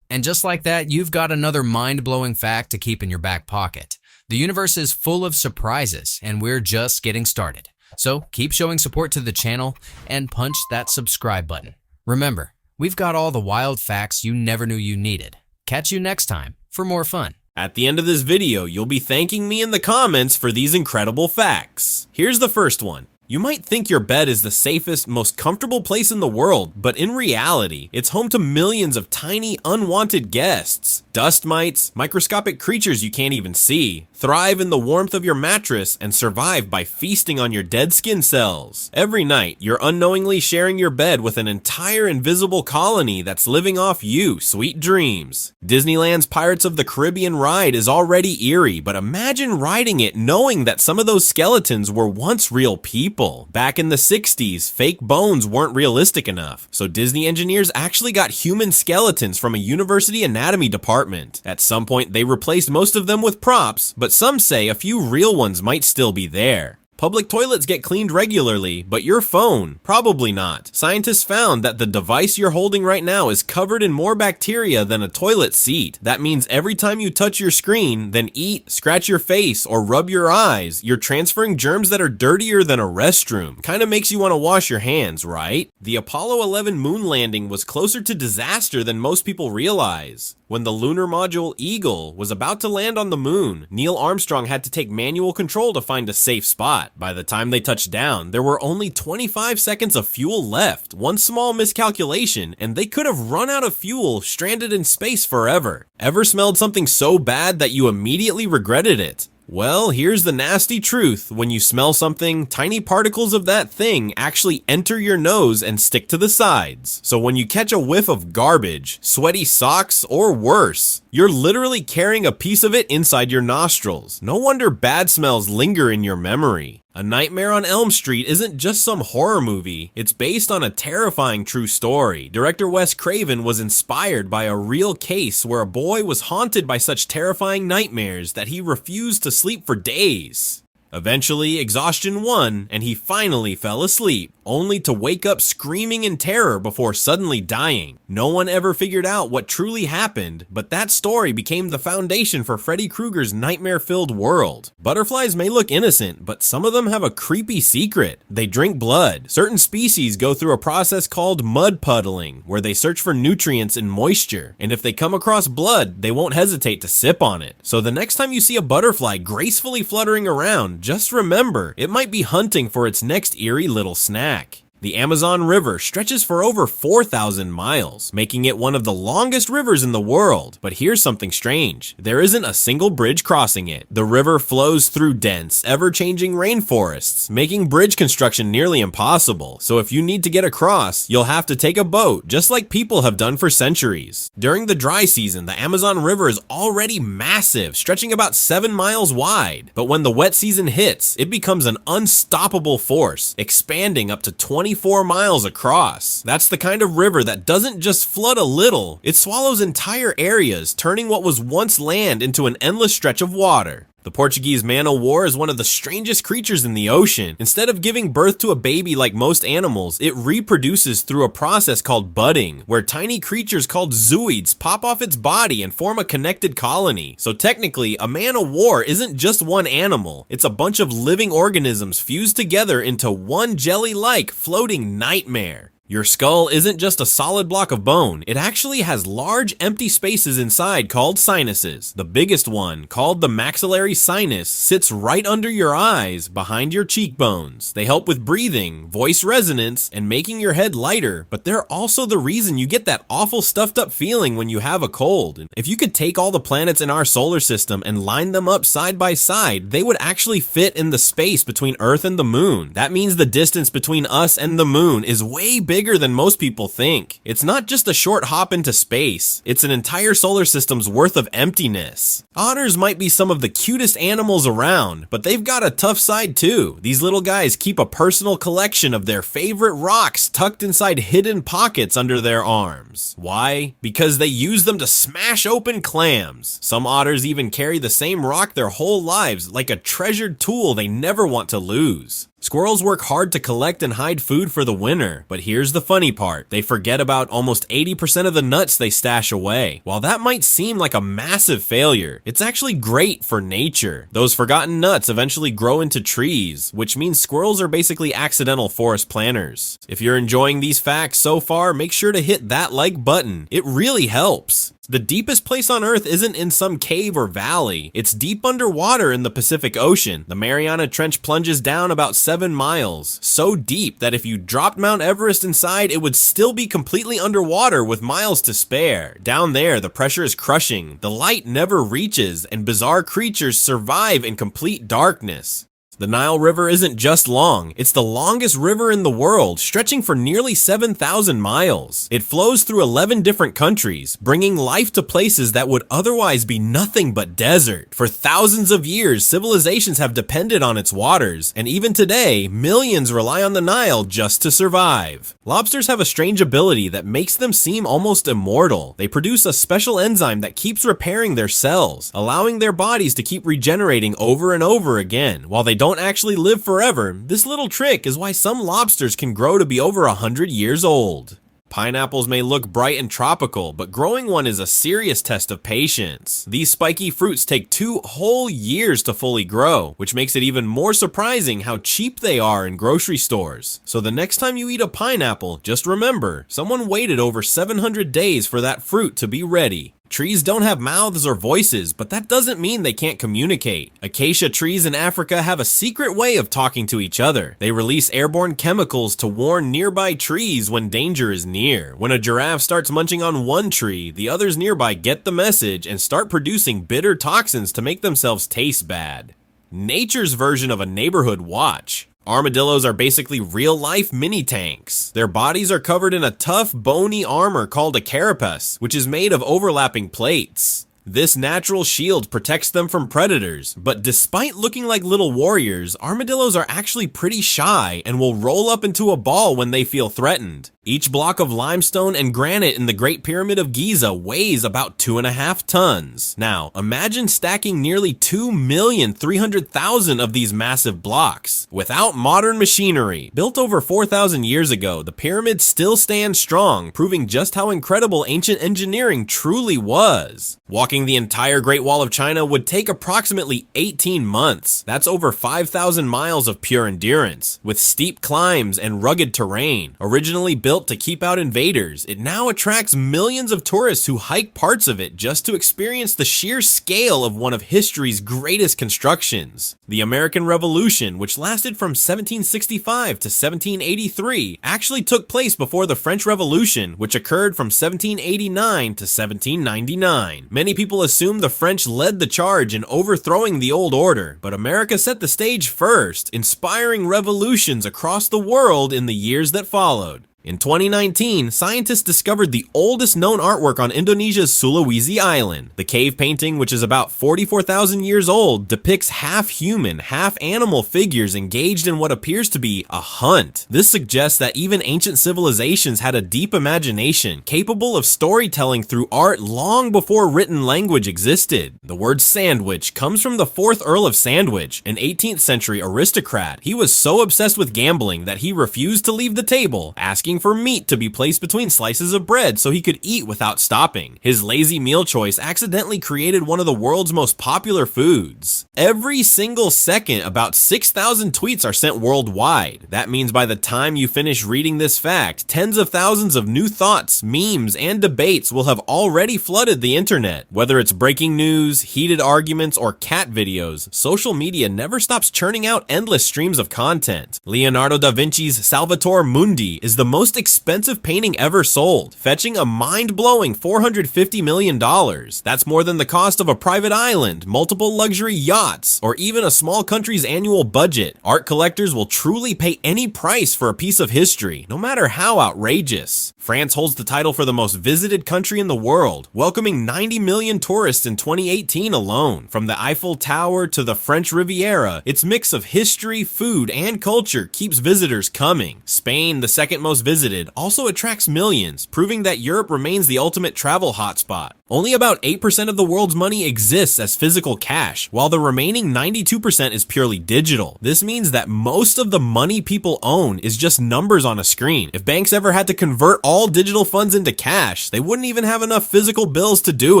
And just like that, you've got another mind-blowing fact to keep in your back pocket. The universe is full of surprises, and we're just getting started. So keep showing support to the channel and punch that subscribe button. Remember, we've got all the wild facts you never knew you needed. Catch you next time for more fun. At the end of this video, you'll be thanking me in the comments for these incredible facts. Here's the first one. You might think your bed is the safest, most comfortable place in the world, but in reality, it's home to millions of tiny, unwanted guests. Dust mites, microscopic creatures you can't even see, thrive in the warmth of your mattress and survive by feasting on your dead skin cells. Every night, you're unknowingly sharing your bed with an entire invisible colony that's living off you, sweet dreams. Disneyland's Pirates of the Caribbean ride is already eerie, but imagine riding it knowing that some of those skeletons were once real people. Back in the 60s, fake bones weren't realistic enough, so Disney engineers actually got human skeletons from a university anatomy department. At some point, they replaced most of them with props, but some say a few real ones might still be there. Public toilets get cleaned regularly, but your phone, probably not. Scientists found that the device you're holding right now is covered in more bacteria than a toilet seat. That means every time you touch your screen, then eat, scratch your face, or rub your eyes, you're transferring germs that are dirtier than a restroom. Kinda makes you want to wash your hands, right? The Apollo 11 moon landing was closer to disaster than most people realize. When the lunar module Eagle was about to land on the moon, Neil Armstrong had to take manual control to find a safe spot. By the time they touched down, there were only 25 seconds of fuel left. One small miscalculation, and they could have run out of fuel, stranded in space forever. Ever smelled something so bad that you immediately regretted it? Well, here's the nasty truth. When you smell something, tiny particles of that thing actually enter your nose and stick to the sides. So when you catch a whiff of garbage, sweaty socks, or worse, you're literally carrying a piece of it inside your nostrils. No wonder bad smells linger in your memory. A Nightmare on Elm Street isn't just some horror movie, it's based on a terrifying true story. Director Wes Craven was inspired by a real case where a boy was haunted by such terrifying nightmares that he refused to sleep for days. Eventually, exhaustion won, and he finally fell asleep, only to wake up screaming in terror before suddenly dying. No one ever figured out what truly happened, but that story became the foundation for Freddy Krueger's nightmare-filled world. Butterflies may look innocent, but some of them have a creepy secret. They drink blood. Certain species go through a process called mud puddling, where they search for nutrients and moisture, and if they come across blood, they won't hesitate to sip on it. So the next time you see a butterfly gracefully fluttering around, just remember, it might be hunting for its next eerie little snack. The Amazon River stretches for over 4,000 miles, making it one of the longest rivers in the world. But here's something strange. There isn't a single bridge crossing it. The river flows through dense, ever-changing rainforests, making bridge construction nearly impossible. So if you need to get across, you'll have to take a boat, just like people have done for centuries. During the dry season, the Amazon River is already massive, stretching about 7 miles wide. But when the wet season hits, it becomes an unstoppable force, expanding up to 24 miles across. That's the kind of river that doesn't just flood a little, it swallows entire areas, turning what was once land into an endless stretch of water. The Portuguese man-o-war is one of the strangest creatures in the ocean. Instead of giving birth to a baby like most animals, it reproduces through a process called budding, where tiny creatures called zooids pop off its body and form a connected colony. So technically, a man-o-war isn't just one animal, it's a bunch of living organisms fused together into one jelly-like floating nightmare. Your skull isn't just a solid block of bone, it actually has large empty spaces inside called sinuses. The biggest one, called the maxillary sinus, sits right under your eyes, behind your cheekbones. They help with breathing, voice resonance, and making your head lighter, but they're also the reason you get that awful stuffed up feeling when you have a cold. If you could take all the planets in our solar system and line them up side by side, they would actually fit in the space between Earth and the moon. That means the distance between us and the moon is way bigger than most people think. It's not just a short hop into space, it's an entire solar system's worth of emptiness. Otters might be some of the cutest animals around, but they've got a tough side too. These little guys keep a personal collection of their favorite rocks tucked inside hidden pockets under their arms. Why? Because they use them to smash open clams. Some otters even carry the same rock their whole lives, like a treasured tool they never want to lose. Squirrels work hard to collect and hide food for the winter, but here's the funny part. They forget about almost 80% of the nuts they stash away. While that might seem like a massive failure, it's actually great for nature. Those forgotten nuts eventually grow into trees, which means squirrels are basically accidental forest planters. If you're enjoying these facts so far, make sure to hit that like button. It really helps. The deepest place on Earth isn't in some cave or valley, it's deep underwater in the Pacific Ocean. The Mariana Trench plunges down about 7 miles, so deep that if you dropped Mount Everest inside, it would still be completely underwater with miles to spare. Down there, the pressure is crushing, the light never reaches, and bizarre creatures survive in complete darkness. The Nile River isn't just long, it's the longest river in the world, stretching for nearly 7,000 miles. It flows through 11 different countries, bringing life to places that would otherwise be nothing but desert. For thousands of years, civilizations have depended on its waters, and even today, millions rely on the Nile just to survive. Lobsters have a strange ability that makes them seem almost immortal. They produce a special enzyme that keeps repairing their cells, allowing their bodies to keep regenerating over and over again. While they don't don't actually live forever, this little trick is why some lobsters can grow to be over 100 years old. Pineapples may look bright and tropical, but growing one is a serious test of patience. These spiky fruits take 2 whole years to fully grow, which makes it even more surprising how cheap they are in grocery stores. So the next time you eat a pineapple, just remember, someone waited over 700 days for that fruit to be ready. Trees don't have mouths or voices, but that doesn't mean they can't communicate. Acacia trees in Africa have a secret way of talking to each other. They release airborne chemicals to warn nearby trees when danger is near. When a giraffe starts munching on one tree, the others nearby get the message and start producing bitter toxins to make themselves taste bad. Nature's version of a neighborhood watch. Armadillos are basically real-life mini-tanks. Their bodies are covered in a tough, bony armor called a carapace, which is made of overlapping plates. This natural shield protects them from predators, but despite looking like little warriors, armadillos are actually pretty shy and will roll up into a ball when they feel threatened. Each block of limestone and granite in the Great Pyramid of Giza weighs about 2.5 tons. Now, imagine stacking nearly 2,300,000 of these massive blocks. Without modern machinery, built over 4,000 years ago, the pyramids still stand strong, proving just how incredible ancient engineering truly was. Walking the entire Great Wall of China would take approximately 18 months. That's over 5,000 miles of pure endurance, with steep climbs and rugged terrain. Originally built to keep out invaders, it now attracts millions of tourists who hike parts of it just to experience the sheer scale of one of history's greatest constructions. The American Revolution, which lasted from 1765 to 1783, actually took place before the French Revolution, which occurred from 1789 to 1799. Many people assume the French led the charge in overthrowing the old order, but America set the stage first, inspiring revolutions across the world in the years that followed. In 2019, scientists discovered the oldest known artwork on Indonesia's Sulawesi Island. The cave painting, which is about 44,000 years old, depicts half-human, half-animal figures engaged in what appears to be a hunt. This suggests that even ancient civilizations had a deep imagination, capable of storytelling through art long before written language existed. The word sandwich comes from the 4th Earl of Sandwich, an 18th century aristocrat. He was so obsessed with gambling that he refused to leave the table, asking for meat to be placed between slices of bread so he could eat without stopping. His lazy meal choice accidentally created one of the world's most popular foods. Every single second, about 6,000 tweets are sent worldwide. That means by the time you finish reading this fact, tens of thousands of new thoughts, memes, and debates will have already flooded the internet. Whether it's breaking news, heated arguments, or cat videos, social media never stops churning out endless streams of content. Leonardo da Vinci's Salvator Mundi is the most expensive painting ever sold, fetching a mind-blowing $450 million. That's more than the cost of a private island, multiple luxury yachts, or even a small country's annual budget. Art collectors will truly pay any price for a piece of history, no matter how outrageous. France holds the title for the most visited country in the world, welcoming 90 million tourists in 2018 alone. From the Eiffel Tower to the French Riviera, its mix of history, food, and culture keeps visitors coming. Spain, the second most visited, also attracts millions, proving that Europe remains the ultimate travel hotspot. Only about 8% of the world's money exists as physical cash, while the remaining 92% is purely digital. This means that most of the money people own is just numbers on a screen. If banks ever had to convert all digital funds into cash, they wouldn't even have enough physical bills to do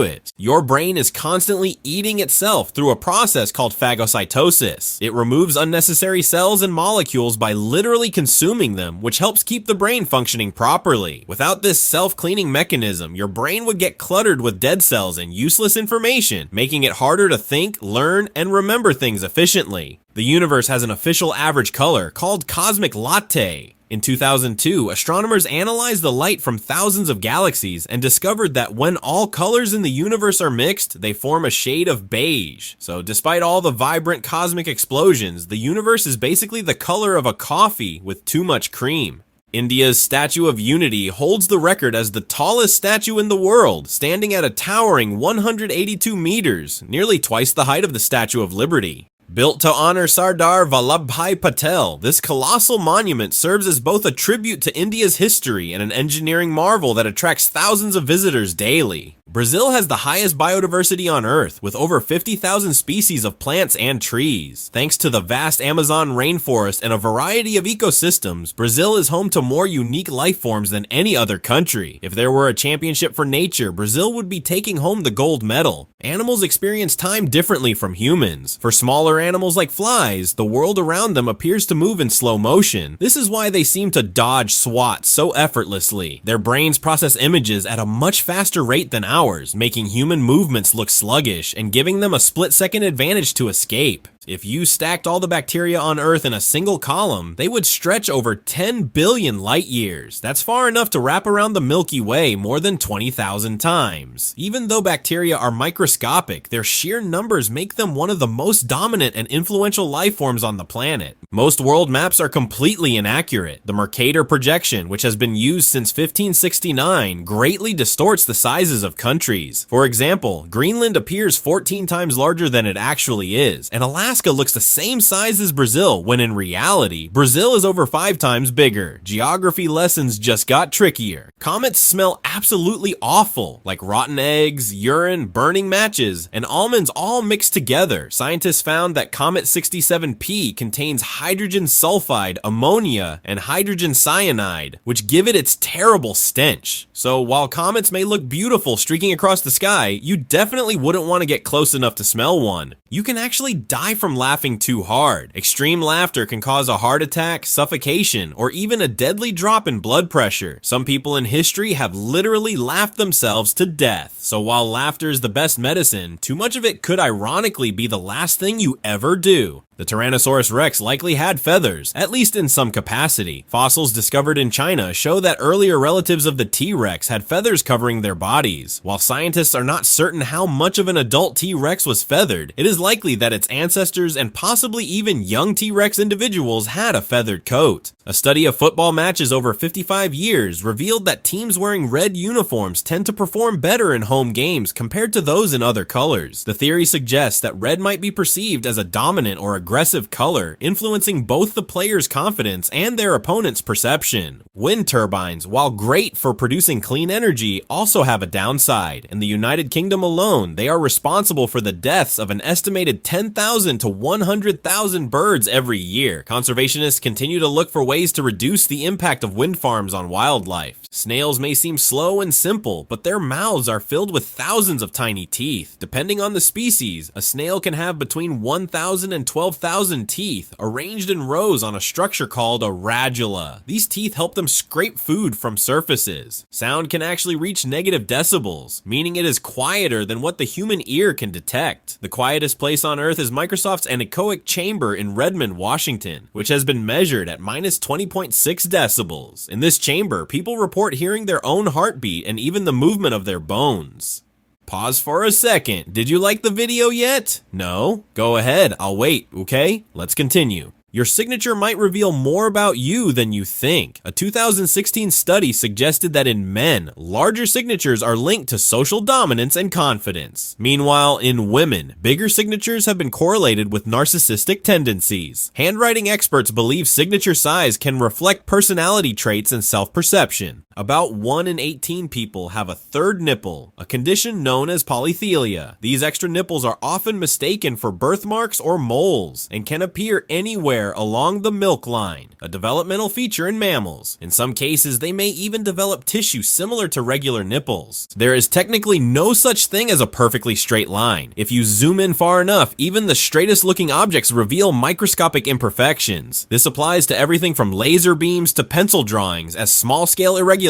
it. Your brain is constantly eating itself through a process called phagocytosis. It removes unnecessary cells and molecules by literally consuming them, which helps keep the brain functioning properly. Without this self-cleaning mechanism, your brain would get cluttered with dead cells and useless information, making it harder to think, learn, and remember things efficiently. The universe has an official average color called cosmic latte. In 2002, astronomers analyzed the light from thousands of galaxies and discovered that when all colors in the universe are mixed, they form a shade of beige. So despite all the vibrant cosmic explosions, the universe is basically the color of a coffee with too much cream. India's Statue of Unity holds the record as the tallest statue in the world, standing at a towering 182 meters, nearly twice the height of the Statue of Liberty. Built to honor Sardar Vallabhbhai Patel, this colossal monument serves as both a tribute to India's history and an engineering marvel that attracts thousands of visitors daily. Brazil has the highest biodiversity on Earth, with over 50,000 species of plants and trees. Thanks to the vast Amazon rainforest and a variety of ecosystems, Brazil is home to more unique life forms than any other country. If there were a championship for nature, Brazil would be taking home the gold medal. Animals experience time differently from humans. For smaller animals like flies, the world around them appears to move in slow motion. This is why they seem to dodge swats so effortlessly. Their brains process images at a much faster rate than ours, making human movements look sluggish and giving them a split-second advantage to escape. If you stacked all the bacteria on Earth in a single column, they would stretch over 10 billion light years. That's far enough to wrap around the Milky Way more than 20,000 times. Even though bacteria are microscopic, their sheer numbers make them one of the most dominant and influential life forms on the planet. Most world maps are completely inaccurate. The Mercator projection, which has been used since 1569, greatly distorts the sizes of countries. For example, Greenland appears 14 times larger than it actually is, and Alaska looks the same size as Brazil, when in reality, Brazil is over 5 times bigger. Geography lessons just got trickier. Comets smell absolutely awful, like rotten eggs, urine, burning matches, and almonds all mixed together. Scientists found that Comet 67P contains hydrogen sulfide, ammonia, and hydrogen cyanide, which give it its terrible stench. So while comets may look beautiful streaking across the sky, you definitely wouldn't want to get close enough to smell one. You can actually die from laughing too hard. Extreme laughter can cause a heart attack, suffocation, or even a deadly drop in blood pressure. Some people in history have literally laughed themselves to death. So while laughter is the best medicine, too much of it could ironically be the last thing you ever do. The Tyrannosaurus rex likely had feathers, at least in some capacity. Fossils discovered in China show that earlier relatives of the T-Rex had feathers covering their bodies. While scientists are not certain how much of an adult T-Rex was feathered, it is likely that its ancestors and possibly even young T-Rex individuals had a feathered coat. A study of football matches over 55 years revealed that teams wearing red uniforms tend to perform better in home games compared to those in other colors. The theory suggests that red might be perceived as a dominant or aggressive color, influencing both the player's confidence and their opponent's perception. Wind turbines, while great for producing clean energy, also have a downside. In the United Kingdom alone, they are responsible for the deaths of an estimated 10,000 to 100,000 birds every year. Conservationists continue to look for ways to reduce the impact of wind farms on wildlife. Snails may seem slow and simple, but their mouths are filled with thousands of tiny teeth. Depending on the species, a snail can have between 1,000 and 12,000 teeth, arranged in rows on a structure called a radula. These teeth help them scrape food from surfaces. Sound can actually reach negative decibels, meaning it is quieter than what the human ear can detect. The quietest place on Earth is Microsoft's anechoic chamber in Redmond, Washington, which has been measured at minus 20.6 decibels. In this chamber, people report hearing their own heartbeat and even the movement of their bones. Pause for a second. Did you like the video yet? No? Go ahead, I'll wait, okay? Let's continue. Your signature might reveal more about you than you think. A 2016 study suggested that in men, larger signatures are linked to social dominance and confidence. Meanwhile, in women, bigger signatures have been correlated with narcissistic tendencies. Handwriting experts believe signature size can reflect personality traits and self-perception. About 1 in 18 people have a third nipple, a condition known as polythelia. These extra nipples are often mistaken for birthmarks or moles and can appear anywhere along the milk line, a developmental feature in mammals. In some cases, they may even develop tissue similar to regular nipples. There is technically no such thing as a perfectly straight line. If you zoom in far enough, even the straightest looking objects reveal microscopic imperfections. This applies to everything from laser beams to pencil drawings, as small-scale irregularities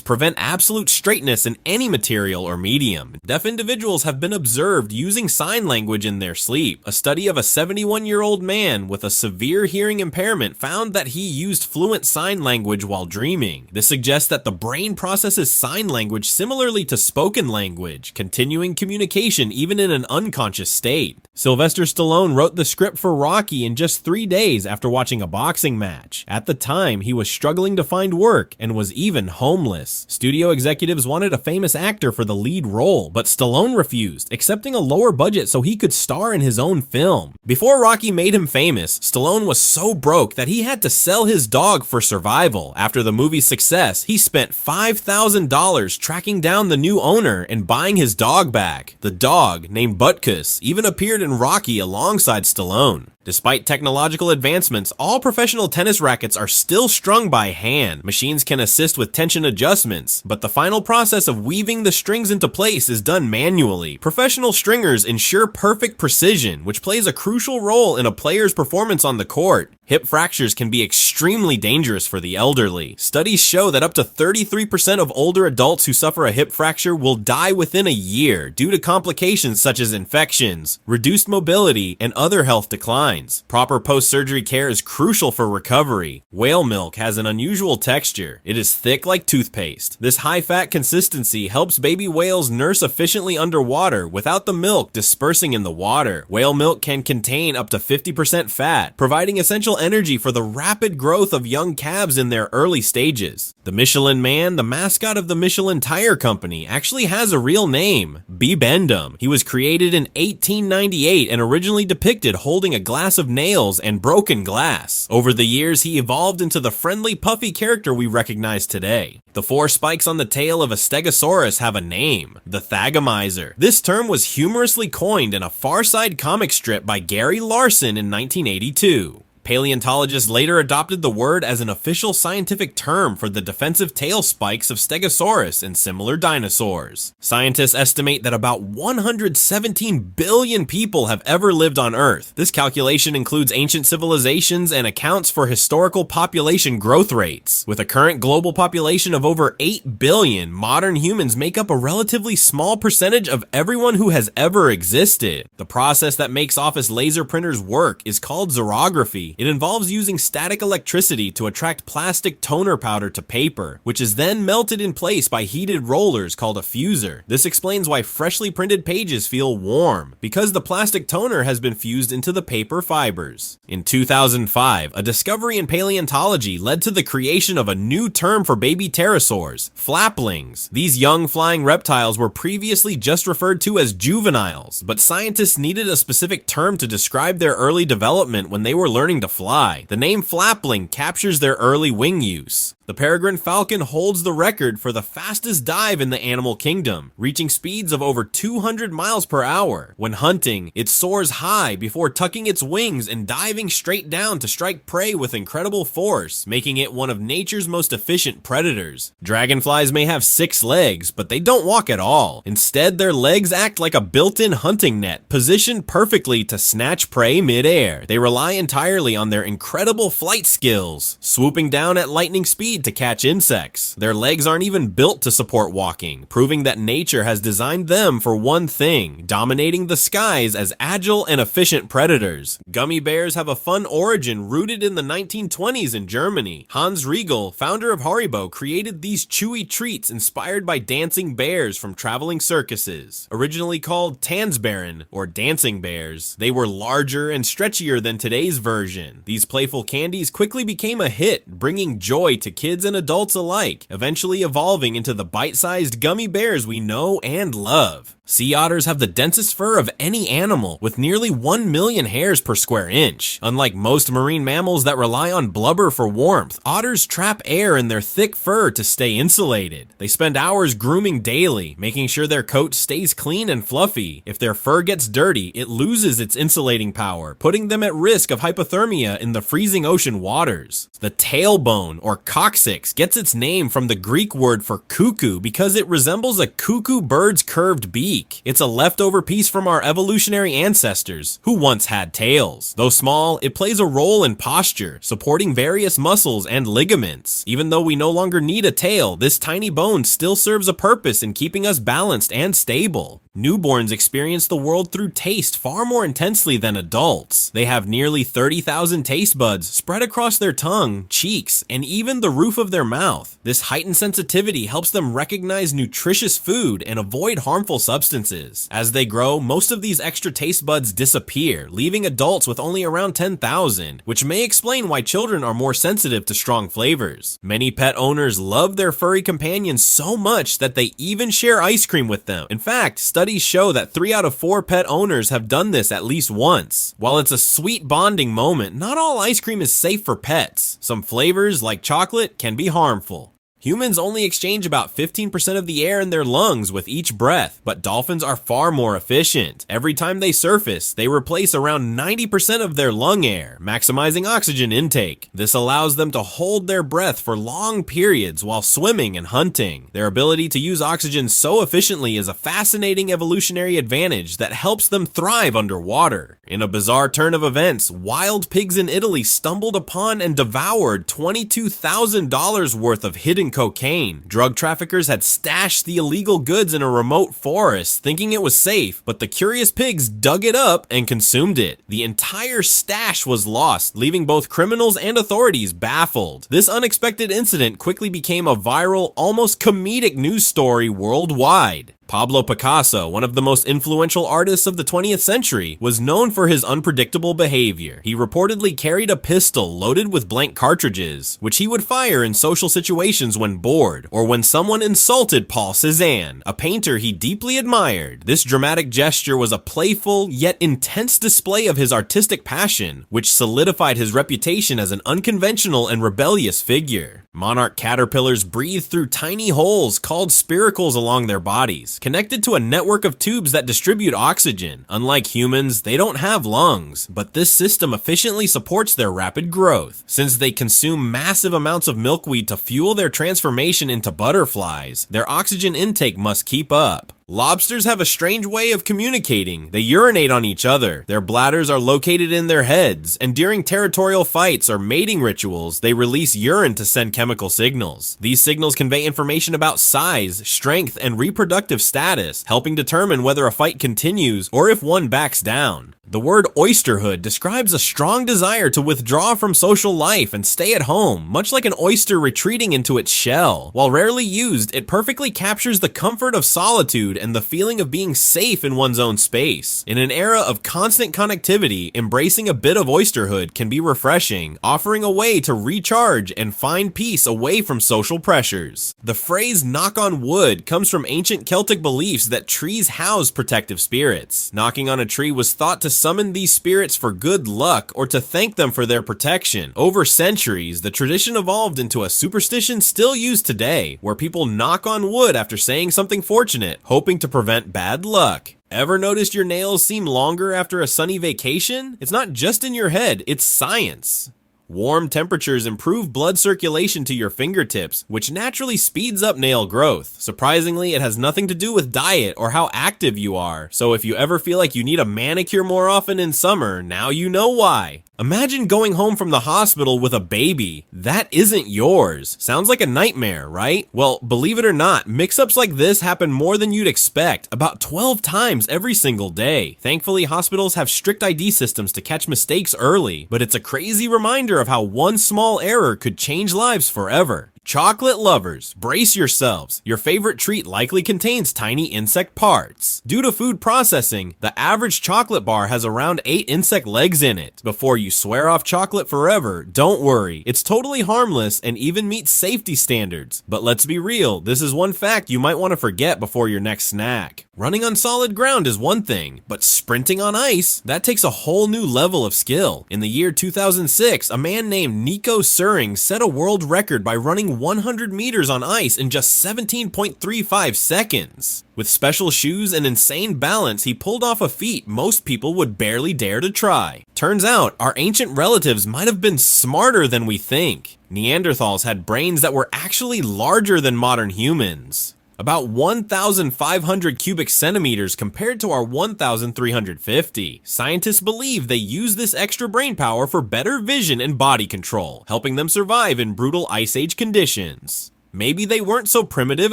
prevent absolute straightness in any material or medium. Deaf individuals have been observed using sign language in their sleep. A study of a 71-year-old man with a severe hearing impairment found that he used fluent sign language while dreaming. This suggests that the brain processes sign language similarly to spoken language, continuing communication even in an unconscious state. Sylvester Stallone wrote the script for Rocky in just 3 days after watching a boxing match. At the time, he was struggling to find work and was even homeless. Studio executives wanted a famous actor for the lead role, but Stallone refused, accepting a lower budget so he could star in his own film. Before Rocky made him famous, Stallone Falcon was so broke that he had to sell his dog for survival. After the movie's success, he spent $5,000 tracking down the new owner and buying his dog back. The dog, named Butkus, even appeared in Rocky alongside Stallone. Despite technological advancements, all professional tennis rackets are still strung by hand. Machines can assist with tension adjustments, but the final process of weaving the strings into place is done manually. Professional stringers ensure perfect precision, which plays a crucial role in a player's performance on the court. Hip fractures can be extremely dangerous for the elderly. Studies show that up to 33% of older adults who suffer a hip fracture will die within a year due to complications such as infections, reduced mobility, and other health declines. Proper post-surgery care is crucial for recovery. Whale milk has an unusual texture. It is thick like toothpaste. This high-fat consistency helps baby whales nurse efficiently underwater without the milk dispersing in the water. Whale milk can contain up to 50% fat, providing essential energy for the rapid growth of young calves in their early stages. The Michelin Man, the mascot of the Michelin Tire Company, actually has a real name, Bendum. He was created in 1898 and originally depicted holding a glass of nails and broken glass. Over the years, he evolved into the friendly, puffy character we recognize today. The 4 spikes on the tail of a stegosaurus have a name, the Thagomizer. This term was humorously coined in a Far Side comic strip by Gary Larson in 1982. Paleontologists later adopted the word as an official scientific term for the defensive tail spikes of Stegosaurus and similar dinosaurs. Scientists estimate that about 117 billion people have ever lived on Earth. This calculation includes ancient civilizations and accounts for historical population growth rates. With a current global population of over 8 billion, modern humans make up a relatively small percentage of everyone who has ever existed. The process that makes office laser printers work is called xerography. It involves using static electricity to attract plastic toner powder to paper, which is then melted in place by heated rollers called a fuser. This explains why freshly printed pages feel warm, because the plastic toner has been fused into the paper fibers. In 2005, a discovery in paleontology led to the creation of a new term for baby pterosaurs, flaplings. These young flying reptiles were previously just referred to as juveniles, but scientists needed a specific term to describe their early development when they were learning to fly. The name flapling captures their early wing use. The peregrine falcon holds the record for the fastest dive in the animal kingdom, reaching speeds of over 200 miles per hour. When hunting, it soars high before tucking its wings and diving straight down to strike prey with incredible force, making it one of nature's most efficient predators. Dragonflies may have 6 legs, but they don't walk at all. Instead, their legs act like a built-in hunting net, positioned perfectly to snatch prey mid-air. They rely entirely on their incredible flight skills, swooping down at lightning speed to catch insects. Their legs aren't even built to support walking, proving that nature has designed them for one thing, dominating the skies as agile and efficient predators. Gummy bears have a fun origin rooted in the 1920s in Germany. Hans Riegel, founder of Haribo, created these chewy treats inspired by dancing bears from traveling circuses. Originally called Tanzbären, or dancing bears, they were larger and stretchier than today's version. These playful candies quickly became a hit, bringing joy to kids and adults alike, eventually evolving into the bite-sized gummy bears we know and love. Sea otters have the densest fur of any animal, with nearly 1 million hairs per square inch. Unlike most marine mammals that rely on blubber for warmth, otters trap air in their thick fur to stay insulated. They spend hours grooming daily, making sure their coat stays clean and fluffy. If their fur gets dirty, it loses its insulating power, putting them at risk of hypothermia in the freezing ocean waters. The tailbone, or coccyx, gets its name from the Greek word for cuckoo because it resembles a cuckoo bird's curved beak. It's a leftover piece from our evolutionary ancestors, who once had tails. Though small, it plays a role in posture, supporting various muscles and ligaments. Even though we no longer need a tail, this tiny bone still serves a purpose in keeping us balanced and stable. Newborns experience the world through taste far more intensely than adults. They have nearly 30,000 taste buds spread across their tongue, cheeks, and even the roof of their mouth. This heightened sensitivity helps them recognize nutritious food and avoid harmful substances. substances. As they grow, most of these extra taste buds disappear, leaving adults with only around 10,000, which may explain why children are more sensitive to strong flavors. Many pet owners love their furry companions so much that they even share ice cream with them. In fact, studies show that 3 out of 4 pet owners have done this at least once. While it's a sweet bonding moment, not all ice cream is safe for pets. Some flavors, like chocolate, can be harmful. Humans only exchange about 15% of the air in their lungs with each breath, but dolphins are far more efficient. Every time they surface, they replace around 90% of their lung air, maximizing oxygen intake. This allows them to hold their breath for long periods while swimming and hunting. Their ability to use oxygen so efficiently is a fascinating evolutionary advantage that helps them thrive underwater. In a bizarre turn of events, wild pigs in Italy stumbled upon and devoured $22,000 worth of hidden cocaine. Drug traffickers had stashed the illegal goods in a remote forest, thinking it was safe, but the curious pigs dug it up and consumed it. The entire stash was lost, leaving both criminals and authorities baffled. This unexpected incident quickly became a viral, almost comedic news story worldwide. Pablo Picasso, one of the most influential artists of the 20th century, was known for his unpredictable behavior. He reportedly carried a pistol loaded with blank cartridges, which he would fire in social situations when bored, or when someone insulted Paul Cézanne, a painter he deeply admired. This dramatic gesture was a playful, yet intense display of his artistic passion, which solidified his reputation as an unconventional and rebellious figure. Monarch caterpillars breathe through tiny holes called spiracles along their bodies, connected to a network of tubes that distribute oxygen. Unlike humans, they don't have lungs, but this system efficiently supports their rapid growth. Since they consume massive amounts of milkweed to fuel their transformation into butterflies, their oxygen intake must keep up. Lobsters have a strange way of communicating. They urinate on each other. Their bladders are located in their heads, and during territorial fights or mating rituals, they release urine to send chemical signals. These signals convey information about size, strength, and reproductive status, helping determine whether a fight continues or if one backs down. The word oysterhood describes a strong desire to withdraw from social life and stay at home, much like an oyster retreating into its shell. While rarely used, it perfectly captures the comfort of solitude and the feeling of being safe in one's own space. In an era of constant connectivity, embracing a bit of oysterhood can be refreshing, offering a way to recharge and find peace away from social pressures. The phrase "knock on wood" comes from ancient Celtic beliefs that trees house protective spirits. Knocking on a tree was thought to summon these spirits for good luck or to thank them for their protection. Over centuries, the tradition evolved into a superstition still used today, where people knock on wood after saying something fortunate, hoping to prevent bad luck. Ever noticed your nails seem longer after a sunny vacation? It's not just in your head, it's science. Warm temperatures improve blood circulation to your fingertips, which naturally speeds up nail growth. Surprisingly, it has nothing to do with diet or how active you are, so if you ever feel like you need a manicure more often in summer, now you know why. Imagine going home from the hospital with a baby. That isn't yours. Sounds like a nightmare, right? Well, believe it or not, mix-ups like this happen more than you'd expect, about 12 times every single day. Thankfully, hospitals have strict ID systems to catch mistakes early, but it's a crazy reminder of how one small error could change lives forever. Chocolate lovers, brace yourselves. Your favorite treat likely contains tiny insect parts. Due to food processing, the average chocolate bar has around 8 insect legs in it. Before you swear off chocolate forever, don't worry. It's totally harmless and even meets safety standards. But let's be real, this is one fact you might want to forget before your next snack. Running on solid ground is one thing, but sprinting on ice, that takes a whole new level of skill. In the year 2006, a man named Nico Suring set a world record by running 100 meters on ice in just 17.35 seconds. With special shoes and insane balance, he pulled off a feat most people would barely dare to try. Turns out, our ancient relatives might have been smarter than we think. Neanderthals had brains that were actually larger than modern humans. About 1,500 cubic centimeters compared to our 1,350. Scientists believe they use this extra brain power for better vision and body control, helping them survive in brutal ice age conditions. Maybe they weren't so primitive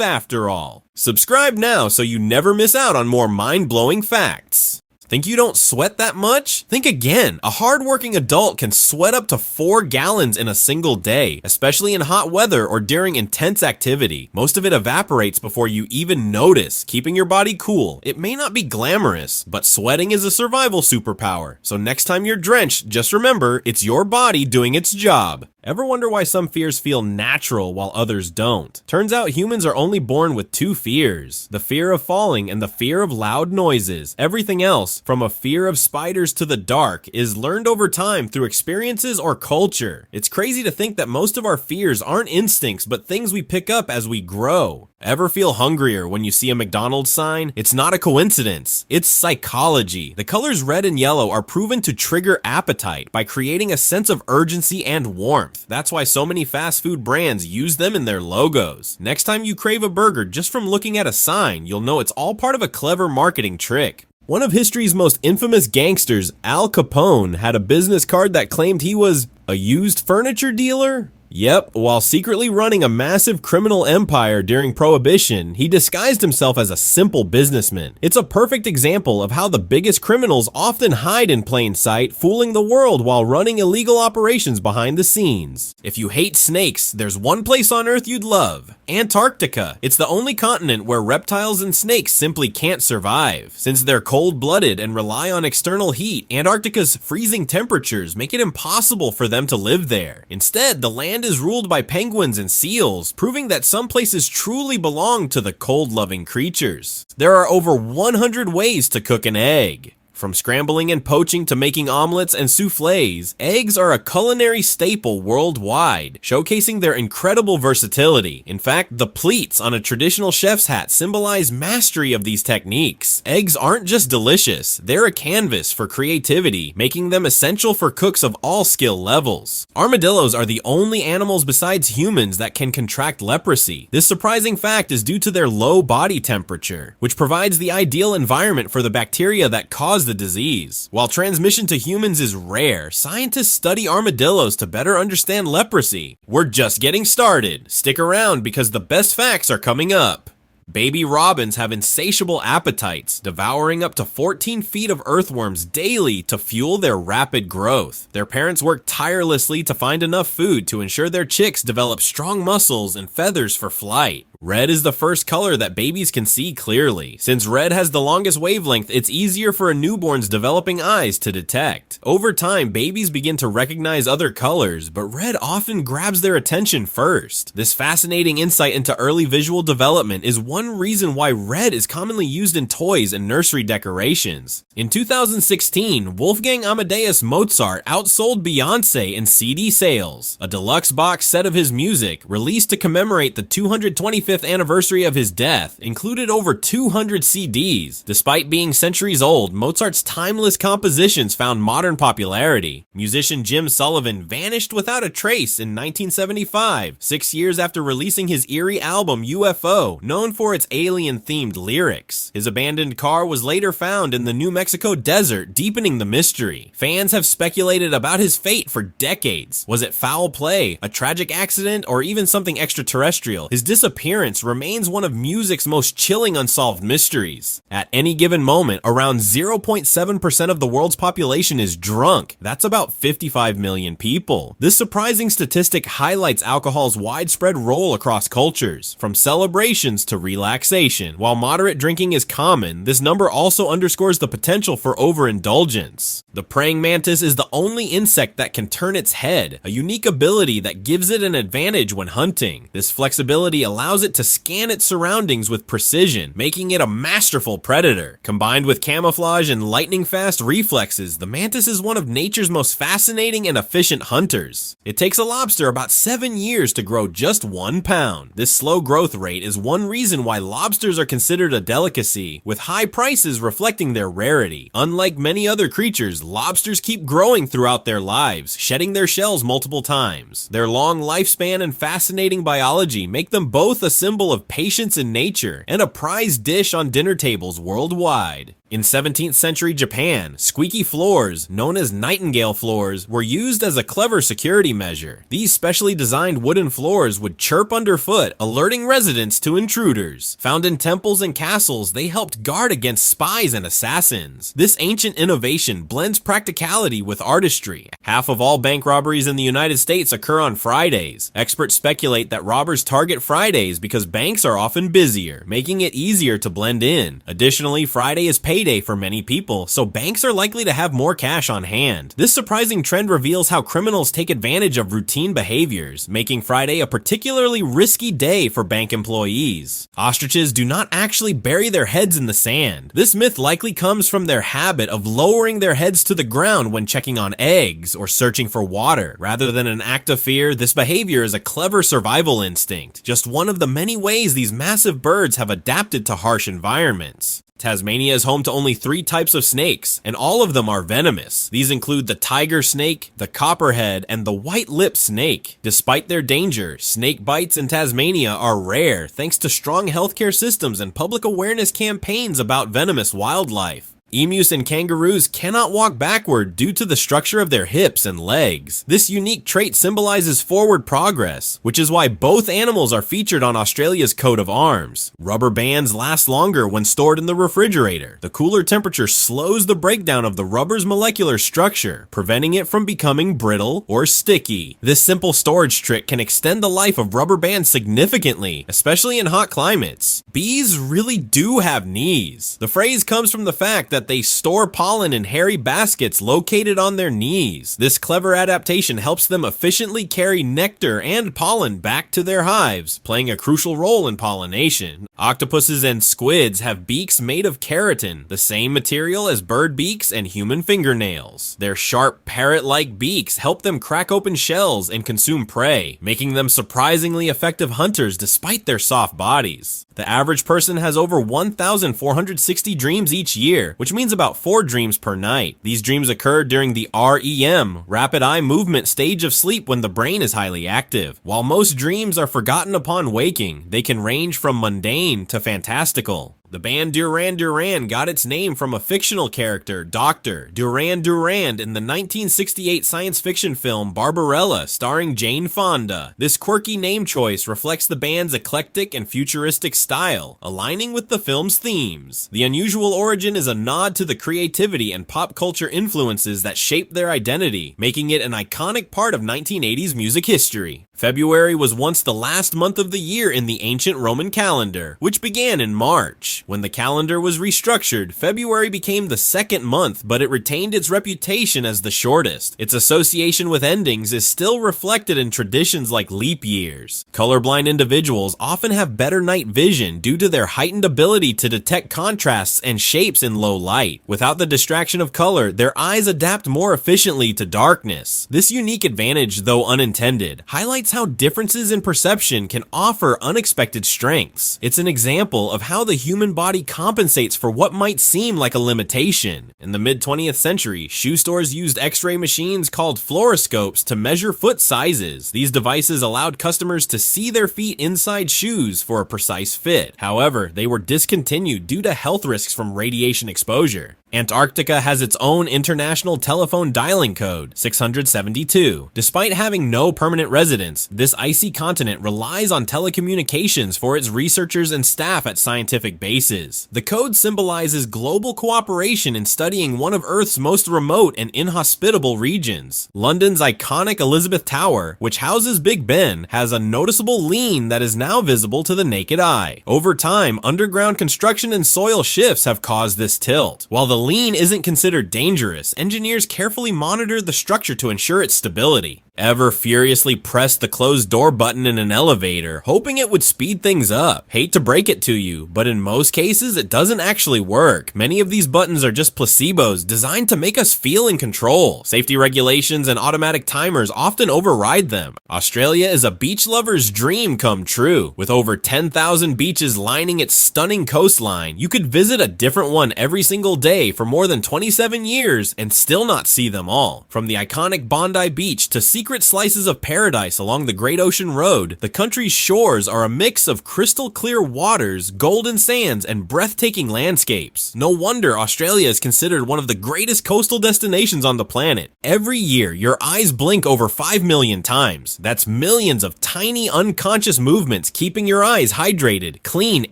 after all. Subscribe now so you never miss out on more mind-blowing facts. Think you don't sweat that much? Think again. A hardworking adult can sweat up to 4 gallons in a single day, especially in hot weather or during intense activity. Most of it evaporates before you even notice, keeping your body cool. It may not be glamorous, but sweating is a survival superpower. So next time you're drenched, just remember, it's your body doing its job. Ever wonder why some fears feel natural while others don't? Turns out humans are only born with 2 fears, the fear of falling and the fear of loud noises. Everything else, from a fear of spiders to the dark, is learned over time through experiences or culture. It's crazy to think that most of our fears aren't instincts but things we pick up as we grow. Ever feel hungrier when you see a McDonald's sign? It's not a coincidence. It's psychology. The colors red and yellow are proven to trigger appetite by creating a sense of urgency and warmth. That's why so many fast food brands use them in their logos. Next time you crave a burger just from looking at a sign, you'll know it's all part of a clever marketing trick. One of history's most infamous gangsters, Al Capone, had a business card that claimed he was a used furniture dealer. Yep, while secretly running a massive criminal empire during Prohibition, he disguised himself as a simple businessman. It's a perfect example of how the biggest criminals often hide in plain sight, fooling the world while running illegal operations behind the scenes. If you hate snakes, there's one place on Earth you'd love: Antarctica. It's the only continent where reptiles and snakes simply can't survive. Since they're cold-blooded and rely on external heat, Antarctica's freezing temperatures make it impossible for them to live there. Instead, the land is ruled by penguins and seals, proving that some places truly belong to the cold-loving creatures. There are over 100 ways to cook an egg. From scrambling and poaching to making omelets and soufflés, eggs are a culinary staple worldwide, showcasing their incredible versatility. In fact, the pleats on a traditional chef's hat symbolize mastery of these techniques. Eggs aren't just delicious, they're a canvas for creativity, making them essential for cooks of all skill levels. Armadillos are the only animals besides humans that can contract leprosy. This surprising fact is due to their low body temperature, which provides the ideal environment for the bacteria that cause the disease. While transmission to humans is rare, scientists study armadillos to better understand leprosy. We're just getting started. Stick around because the best facts are coming up. Baby robins have insatiable appetites, devouring up to 14 feet of earthworms daily to fuel their rapid growth. Their parents work tirelessly to find enough food to ensure their chicks develop strong muscles and feathers for flight. Red is the first color that babies can see clearly. Since red has the longest wavelength, it's easier for a newborn's developing eyes to detect. Over time, babies begin to recognize other colors, but red often grabs their attention first. This fascinating insight into early visual development is one reason why red is commonly used in toys and nursery decorations. In 2016, Wolfgang Amadeus Mozart outsold Beyoncé in CD sales. A deluxe box set of his music, released to commemorate the 225th anniversary of his death, included over 200 CDs. Despite being centuries old, Mozart's timeless compositions found modern popularity. Musician Jim Sullivan vanished without a trace in 1975, 6 years after releasing his eerie album UFO, known for its alien-themed lyrics. His abandoned car was later found in the New Mexico desert, deepening the mystery. Fans have speculated about his fate for decades. Was it foul play, a tragic accident, or even something extraterrestrial? His disappearance remains one of music's most chilling unsolved mysteries. At any given moment, around 0.7% of the world's population is drunk. That's about 55 million people. This surprising statistic highlights alcohol's widespread role across cultures, from celebrations to relaxation. While moderate drinking is common, this number also underscores the potential for overindulgence. The praying mantis is the only insect that can turn its head, a unique ability that gives it an advantage when hunting. This flexibility allows it to scan its surroundings with precision, making it a masterful predator. Combined with camouflage and lightning-fast reflexes, the mantis is one of nature's most fascinating and efficient hunters. It takes a lobster about 7 years to grow just 1 pound. This slow growth rate is one reason why lobsters are considered a delicacy, with high prices reflecting their rarity. Unlike many other creatures, lobsters keep growing throughout their lives, shedding their shells multiple times. Their long lifespan and fascinating biology make them both a symbol of patience in nature and a prized dish on dinner tables worldwide. In 17th century Japan, squeaky floors, known as nightingale floors, were used as a clever security measure. These specially designed wooden floors would chirp underfoot, alerting residents to intruders. Found in temples and castles, they helped guard against spies and assassins. This ancient innovation blends practicality with artistry. Half of all bank robberies in the United States occur on Fridays. Experts speculate that robbers target Fridays because banks are often busier, making it easier to blend in. Additionally, Friday is payday for many people, so banks are likely to have more cash on hand. This surprising trend reveals how criminals take advantage of routine behaviors, making Friday a particularly risky day for bank employees. Ostriches do not actually bury their heads in the sand. This myth likely comes from their habit of lowering their heads to the ground when checking on eggs or searching for water. Rather than an act of fear, this behavior is a clever survival instinct, just one of the many ways these massive birds have adapted to harsh environments. Tasmania is home to only 3 types of snakes, and all of them are venomous. These include the tiger snake, the copperhead, and the white-lipped snake. Despite their danger, snake bites in Tasmania are rare thanks to strong healthcare systems and public awareness campaigns about venomous wildlife. Emus and kangaroos cannot walk backward due to the structure of their hips and legs. This unique trait symbolizes forward progress, which is why both animals are featured on Australia's coat of arms. Rubber bands last longer when stored in the refrigerator. The cooler temperature slows the breakdown of the rubber's molecular structure, preventing it from becoming brittle or sticky. This simple storage trick can extend the life of rubber bands significantly, especially in hot climates. Bees really do have knees. The phrase comes from the fact that they store pollen in hairy baskets located on their knees. This clever adaptation helps them efficiently carry nectar and pollen back to their hives, playing a crucial role in pollination. Octopuses and squids have beaks made of keratin, the same material as bird beaks and human fingernails. Their sharp, parrot-like beaks help them crack open shells and consume prey, making them surprisingly effective hunters despite their soft bodies. The average person has over 1,460 dreams each year, which means about 4 dreams per night. These dreams occur during the REM, rapid eye movement stage of sleep when the brain is highly active. While most dreams are forgotten upon waking, they can range from mundane to fantastical. The band Duran Duran got its name from a fictional character, Dr. Duran Duran, in the 1968 science fiction film Barbarella, starring Jane Fonda. This quirky name choice reflects the band's eclectic and futuristic style, aligning with the film's themes. The unusual origin is a nod to the creativity and pop culture influences that shaped their identity, making it an iconic part of 1980s music history. February was once the last month of the year in the ancient Roman calendar, which began in March. When the calendar was restructured, February became the second month, but it retained its reputation as the shortest. Its association with endings is still reflected in traditions like leap years. Colorblind individuals often have better night vision due to their heightened ability to detect contrasts and shapes in low light. Without the distraction of color, their eyes adapt more efficiently to darkness. This unique advantage, though unintended, highlights how differences in perception can offer unexpected strengths. It's an example of how the human body compensates for what might seem like a limitation. In the mid-20th century, shoe stores used X-ray machines called fluoroscopes to measure foot sizes. These devices allowed customers to see their feet inside shoes for a precise fit. However, they were discontinued due to health risks from radiation exposure. Antarctica has its own international telephone dialing code, 672. Despite having no permanent residents, this icy continent relies on telecommunications for its researchers and staff at scientific bases. The code symbolizes global cooperation in studying one of Earth's most remote and inhospitable regions. London's iconic Elizabeth Tower, which houses Big Ben, has a noticeable lean that is now visible to the naked eye. Over time, underground construction and soil shifts have caused this tilt. While the lean isn't considered dangerous, engineers carefully monitor the structure to ensure its stability. Ever furiously pressed the closed door button in an elevator, hoping it would speed things up. Hate to break it to you, but in most cases it doesn't actually work. Many of these buttons are just placebos designed to make us feel in control. Safety regulations and automatic timers often override them. Australia is a beach lover's dream come true. With over 10,000 beaches lining its stunning coastline, you could visit a different one every single day for more than 27 years and still not see them all. From the iconic Bondi Beach to secret secret slices of paradise along the Great Ocean Road, the country's shores are a mix of crystal clear waters, golden sands, and breathtaking landscapes. No wonder Australia is considered one of the greatest coastal destinations on the planet. Every year, your eyes blink over 5 million times. That's millions of tiny unconscious movements keeping your eyes hydrated, clean,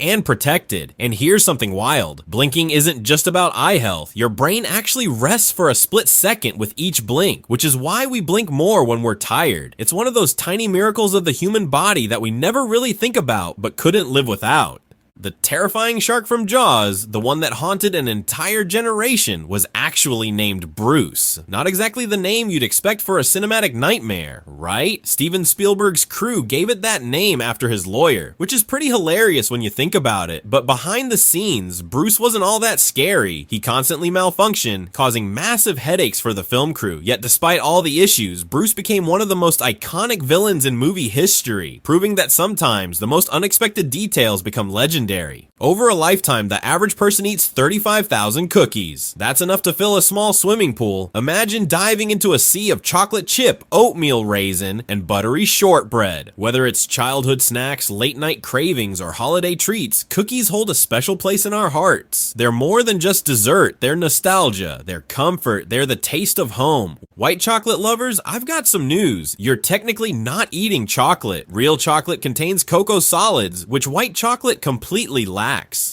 and protected. And here's something wild. Blinking isn't just about eye health. Your brain actually rests for a split second with each blink, which is why we blink more when we're tired. It's one of those tiny miracles of the human body that we never really think about but couldn't live without. The terrifying shark from Jaws, the one that haunted an entire generation, was actually named Bruce. Not exactly the name you'd expect for a cinematic nightmare, right? Steven Spielberg's crew gave it that name after his lawyer, which is pretty hilarious when you think about it. But behind the scenes, Bruce wasn't all that scary. He constantly malfunctioned, causing massive headaches for the film crew. Yet despite all the issues, Bruce became one of the most iconic villains in movie history, proving that sometimes the most unexpected details become legendary. Over a lifetime, the average person eats 35,000 cookies. That's enough to fill a small swimming pool. Imagine diving into a sea of chocolate chip, oatmeal raisin, and buttery shortbread. Whether it's childhood snacks, late night cravings, or holiday treats, cookies hold a special place in our hearts. They're more than just dessert. They're nostalgia. They're comfort. They're the taste of home. White chocolate lovers, I've got some news. You're technically not eating chocolate. Real chocolate contains cocoa solids, which white chocolate completely lacks.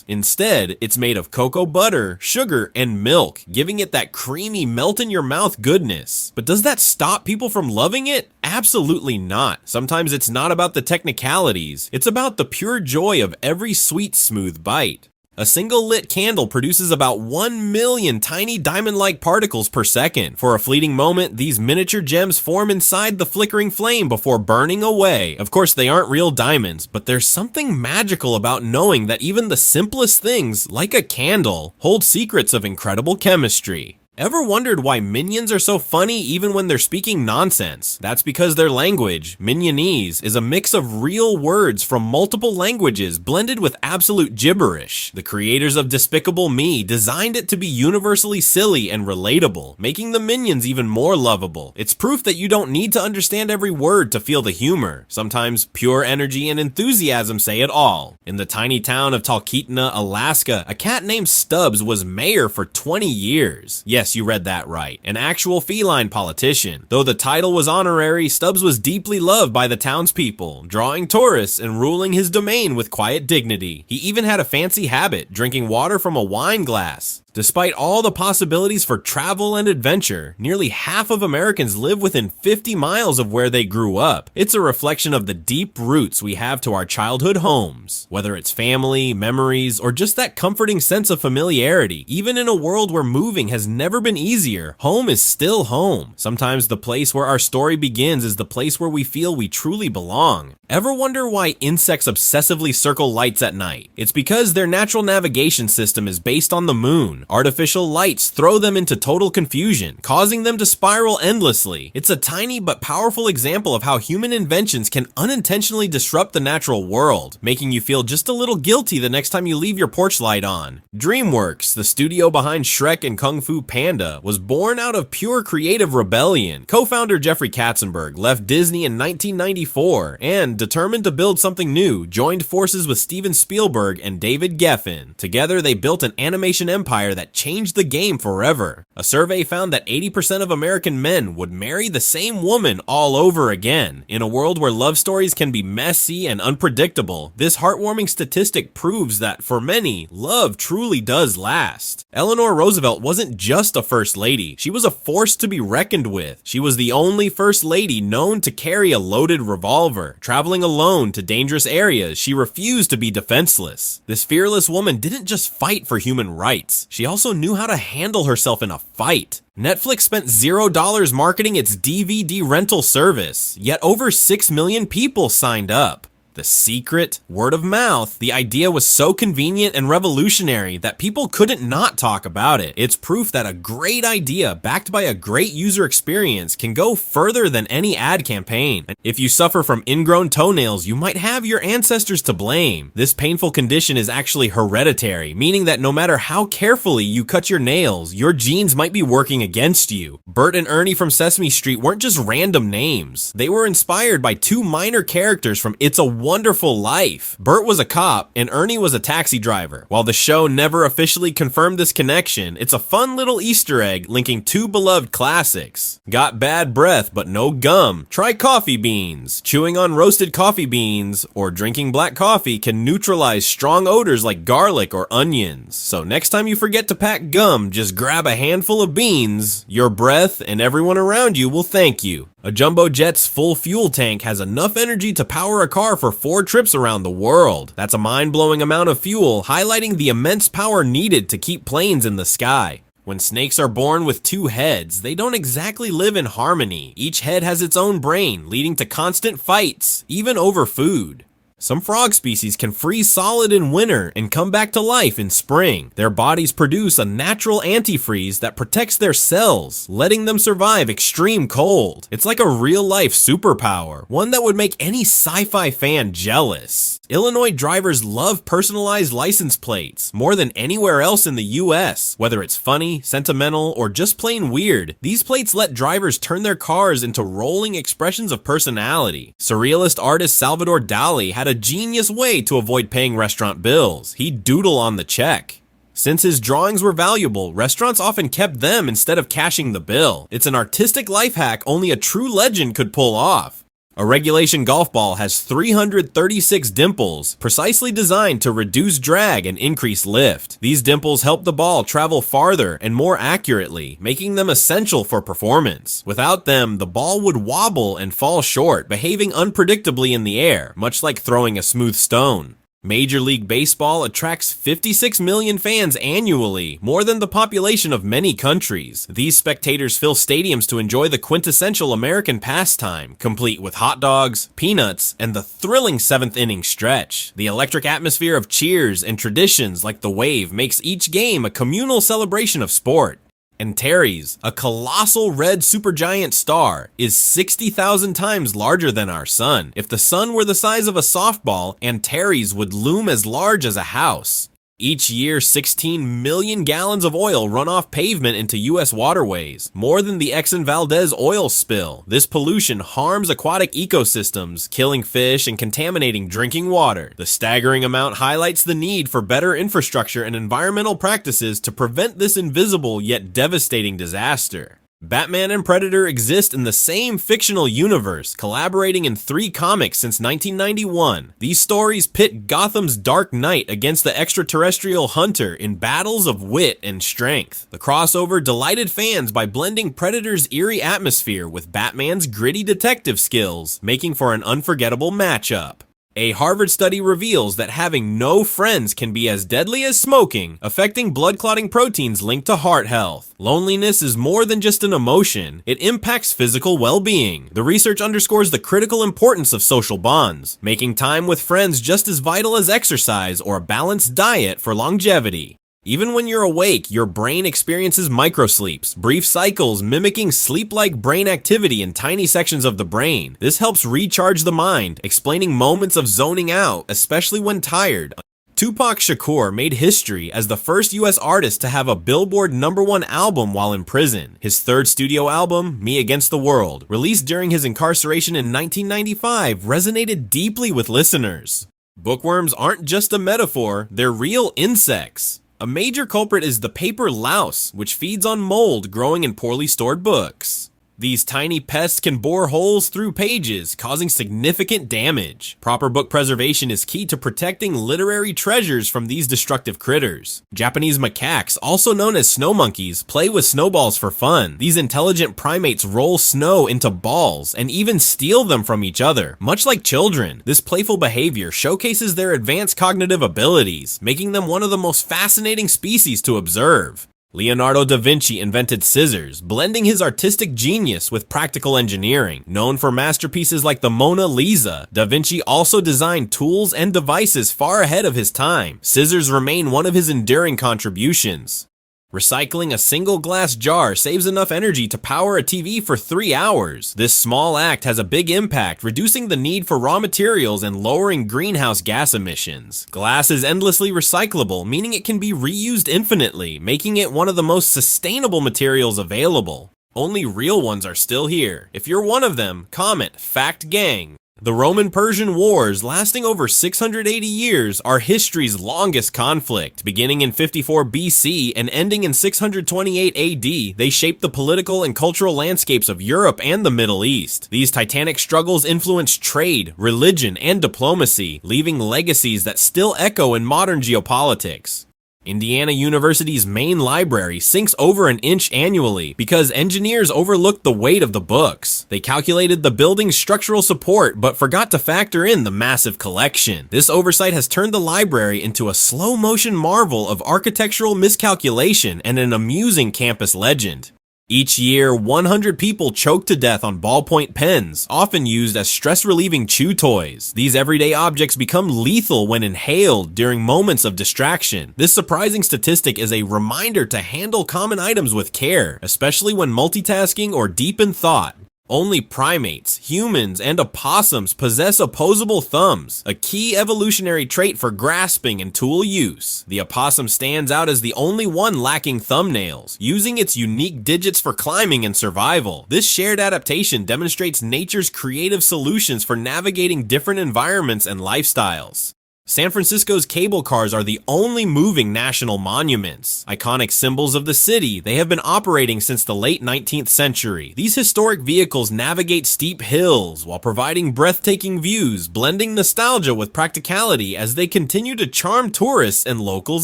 Instead, it's made of cocoa butter, sugar, and milk, giving it that creamy melt-in-your-mouth goodness. But does that stop people from loving it? Absolutely not. Sometimes it's not about the technicalities. It's about the pure joy of every sweet, smooth bite. A single lit candle produces about 1 million tiny diamond-like particles per second. For a fleeting moment, these miniature gems form inside the flickering flame before burning away. Of course, they aren't real diamonds, but there's something magical about knowing that even the simplest things, like a candle, hold secrets of incredible chemistry. Ever wondered why minions are so funny even when they're speaking nonsense? That's because their language, Minionese, is a mix of real words from multiple languages blended with absolute gibberish. The creators of Despicable Me designed it to be universally silly and relatable, making the minions even more lovable. It's proof that you don't need to understand every word to feel the humor. Sometimes pure energy and enthusiasm say it all. In the tiny town of Talkeetna, Alaska, a cat named Stubbs was mayor for 20 years. Yes, you read that right. An actual feline politician. Though the title was honorary, Stubbs was deeply loved by the townspeople, drawing tourists and ruling his domain with quiet dignity. He even had a fancy habit, drinking water from a wine glass. Despite all the possibilities for travel and adventure, nearly half of Americans live within 50 miles of where they grew up. It's a reflection of the deep roots we have to our childhood homes. Whether it's family, memories, or just that comforting sense of familiarity, even in a world where moving has never been easier, home is still home. Sometimes the place where our story begins is the place where we feel we truly belong. Ever wonder why insects obsessively circle lights at night? It's because their natural navigation system is based on the moon. Artificial lights throw them into total confusion, causing them to spiral endlessly. It's a tiny but powerful example of how human inventions can unintentionally disrupt the natural world, making you feel just a little guilty the next time you leave your porch light on. DreamWorks, the studio behind Shrek and Kung Fu Panda, was born out of pure creative rebellion. Co-founder Jeffrey Katzenberg left Disney in 1994 and, determined to build something new, joined forces with Steven Spielberg and David Geffen. Together, they built an animation empire that changed the game forever. A survey found that 80% of American men would marry the same woman all over again. In a world where love stories can be messy and unpredictable, this heartwarming statistic proves that, for many, love truly does last. Eleanor Roosevelt wasn't just a first lady, she was a force to be reckoned with. She was the only first lady known to carry a loaded revolver. Traveling alone to dangerous areas, she refused to be defenseless. This fearless woman didn't just fight for human rights, she also knew how to handle herself in a fight. Netflix spent $0 marketing its DVD rental service, yet over 6 million people signed up. The secret? Word of mouth. The idea was so convenient and revolutionary that people couldn't not talk about it. It's proof that a great idea backed by a great user experience can go further than any ad campaign. If you suffer from ingrown toenails, you might have your ancestors to blame. This painful condition is actually hereditary, meaning that no matter how carefully you cut your nails, your genes might be working against you. Bert and Ernie from Sesame Street weren't just random names. They were inspired by two minor characters from It's a Wonderful Life. Bert was a cop and Ernie was a taxi driver. While the show never officially confirmed this connection, it's a fun little Easter egg linking two beloved classics. Got bad breath but no gum? Try coffee beans. Chewing on roasted coffee beans or drinking black coffee can neutralize strong odors like garlic or onions. So next time you forget to pack gum, just grab a handful of beans. Your breath and everyone around you will thank you. A jumbo jet's full fuel tank has enough energy to power a car for 4 trips around the world. That's a mind-blowing amount of fuel, highlighting the immense power needed to keep planes in the sky. When snakes are born with 2 heads, they don't exactly live in harmony. Each head has its own brain, leading to constant fights, even over food. Some frog species can freeze solid in winter and come back to life in spring. Their bodies produce a natural antifreeze that protects their cells, letting them survive extreme cold. It's like a real-life superpower, one that would make any sci-fi fan jealous. Illinois drivers love personalized license plates more than anywhere else in the US. Whether it's funny, sentimental, or just plain weird, these plates let drivers turn their cars into rolling expressions of personality. Surrealist artist Salvador Dali had a genius way to avoid paying restaurant bills. He'd doodle on the check. Since his drawings were valuable, restaurants often kept them instead of cashing the bill. It's an artistic life hack only a true legend could pull off. A regulation golf ball has 336 dimples, precisely designed to reduce drag and increase lift. These dimples help the ball travel farther and more accurately, making them essential for performance. Without them, the ball would wobble and fall short, behaving unpredictably in the air, much like throwing a smooth stone. Major League Baseball attracts 56 million fans annually, more than the population of many countries. These spectators fill stadiums to enjoy the quintessential American pastime, complete with hot dogs, peanuts, and the thrilling 7th inning stretch. The electric atmosphere of cheers and traditions like the wave makes each game a communal celebration of sport. Antares, a colossal red supergiant star, is 60,000 times larger than our sun. If the sun were the size of a softball, Antares would loom as large as a house. Each year, 16 million gallons of oil run off pavement into U.S. waterways, more than the Exxon Valdez oil spill. This pollution harms aquatic ecosystems, killing fish and contaminating drinking water. The staggering amount highlights the need for better infrastructure and environmental practices to prevent this invisible yet devastating disaster. Batman and Predator exist in the same fictional universe, collaborating in 3 comics since 1991. These stories pit Gotham's Dark Knight against the extraterrestrial hunter in battles of wit and strength. The crossover delighted fans by blending Predator's eerie atmosphere with Batman's gritty detective skills, making for an unforgettable matchup. A Harvard study reveals that having no friends can be as deadly as smoking, affecting blood clotting proteins linked to heart health. Loneliness is more than just an emotion, it impacts physical well-being. The research underscores the critical importance of social bonds, making time with friends just as vital as exercise or a balanced diet for longevity. Even when you're awake, your brain experiences microsleeps, brief cycles mimicking sleep-like brain activity in tiny sections of the brain. This helps recharge the mind, explaining moments of zoning out, especially when tired. Tupac Shakur made history as the first US artist to have a Billboard #1 album while in prison. His 3rd studio album, Me Against the World, released during his incarceration in 1995, resonated deeply with listeners. Bookworms aren't just a metaphor, they're real insects. A major culprit is the paper louse, which feeds on mold growing in poorly stored books. These tiny pests can bore holes through pages, causing significant damage. Proper book preservation is key to protecting literary treasures from these destructive critters. Japanese macaques, also known as snow monkeys, play with snowballs for fun. These intelligent primates roll snow into balls and even steal them from each other, much like children. This playful behavior showcases their advanced cognitive abilities, making them one of the most fascinating species to observe. Leonardo da Vinci invented scissors, blending his artistic genius with practical engineering. Known for masterpieces like the Mona Lisa, Da Vinci also designed tools and devices far ahead of his time. Scissors remain one of his enduring contributions. Recycling a single glass jar saves enough energy to power a TV for 3 hours. This small act has a big impact, reducing the need for raw materials and lowering greenhouse gas emissions. Glass is endlessly recyclable, meaning it can be reused infinitely, making it one of the most sustainable materials available. Only real ones are still here. If you're one of them, comment Fact Gang. The Roman-Persian Wars, lasting over 680 years, are history's longest conflict. Beginning in 54 BC and ending in 628 AD, they shaped the political and cultural landscapes of Europe and the Middle East. These titanic struggles influenced trade, religion, and diplomacy, leaving legacies that still echo in modern geopolitics. Indiana University's main library sinks over an inch annually because engineers overlooked the weight of the books. They calculated the building's structural support but forgot to factor in the massive collection. This oversight has turned the library into a slow-motion marvel of architectural miscalculation and an amusing campus legend. Each year, 100 people choke to death on ballpoint pens, often used as stress-relieving chew toys. These everyday objects become lethal when inhaled during moments of distraction. This surprising statistic is a reminder to handle common items with care, especially when multitasking or deep in thought. Only primates, humans, and opossums possess opposable thumbs, a key evolutionary trait for grasping and tool use. The opossum stands out as the only one lacking thumbnails, using its unique digits for climbing and survival. This shared adaptation demonstrates nature's creative solutions for navigating different environments and lifestyles. San Francisco's cable cars are the only moving national monuments. Iconic symbols of the city, they have been operating since the late 19th century. These historic vehicles navigate steep hills while providing breathtaking views, blending nostalgia with practicality as they continue to charm tourists and locals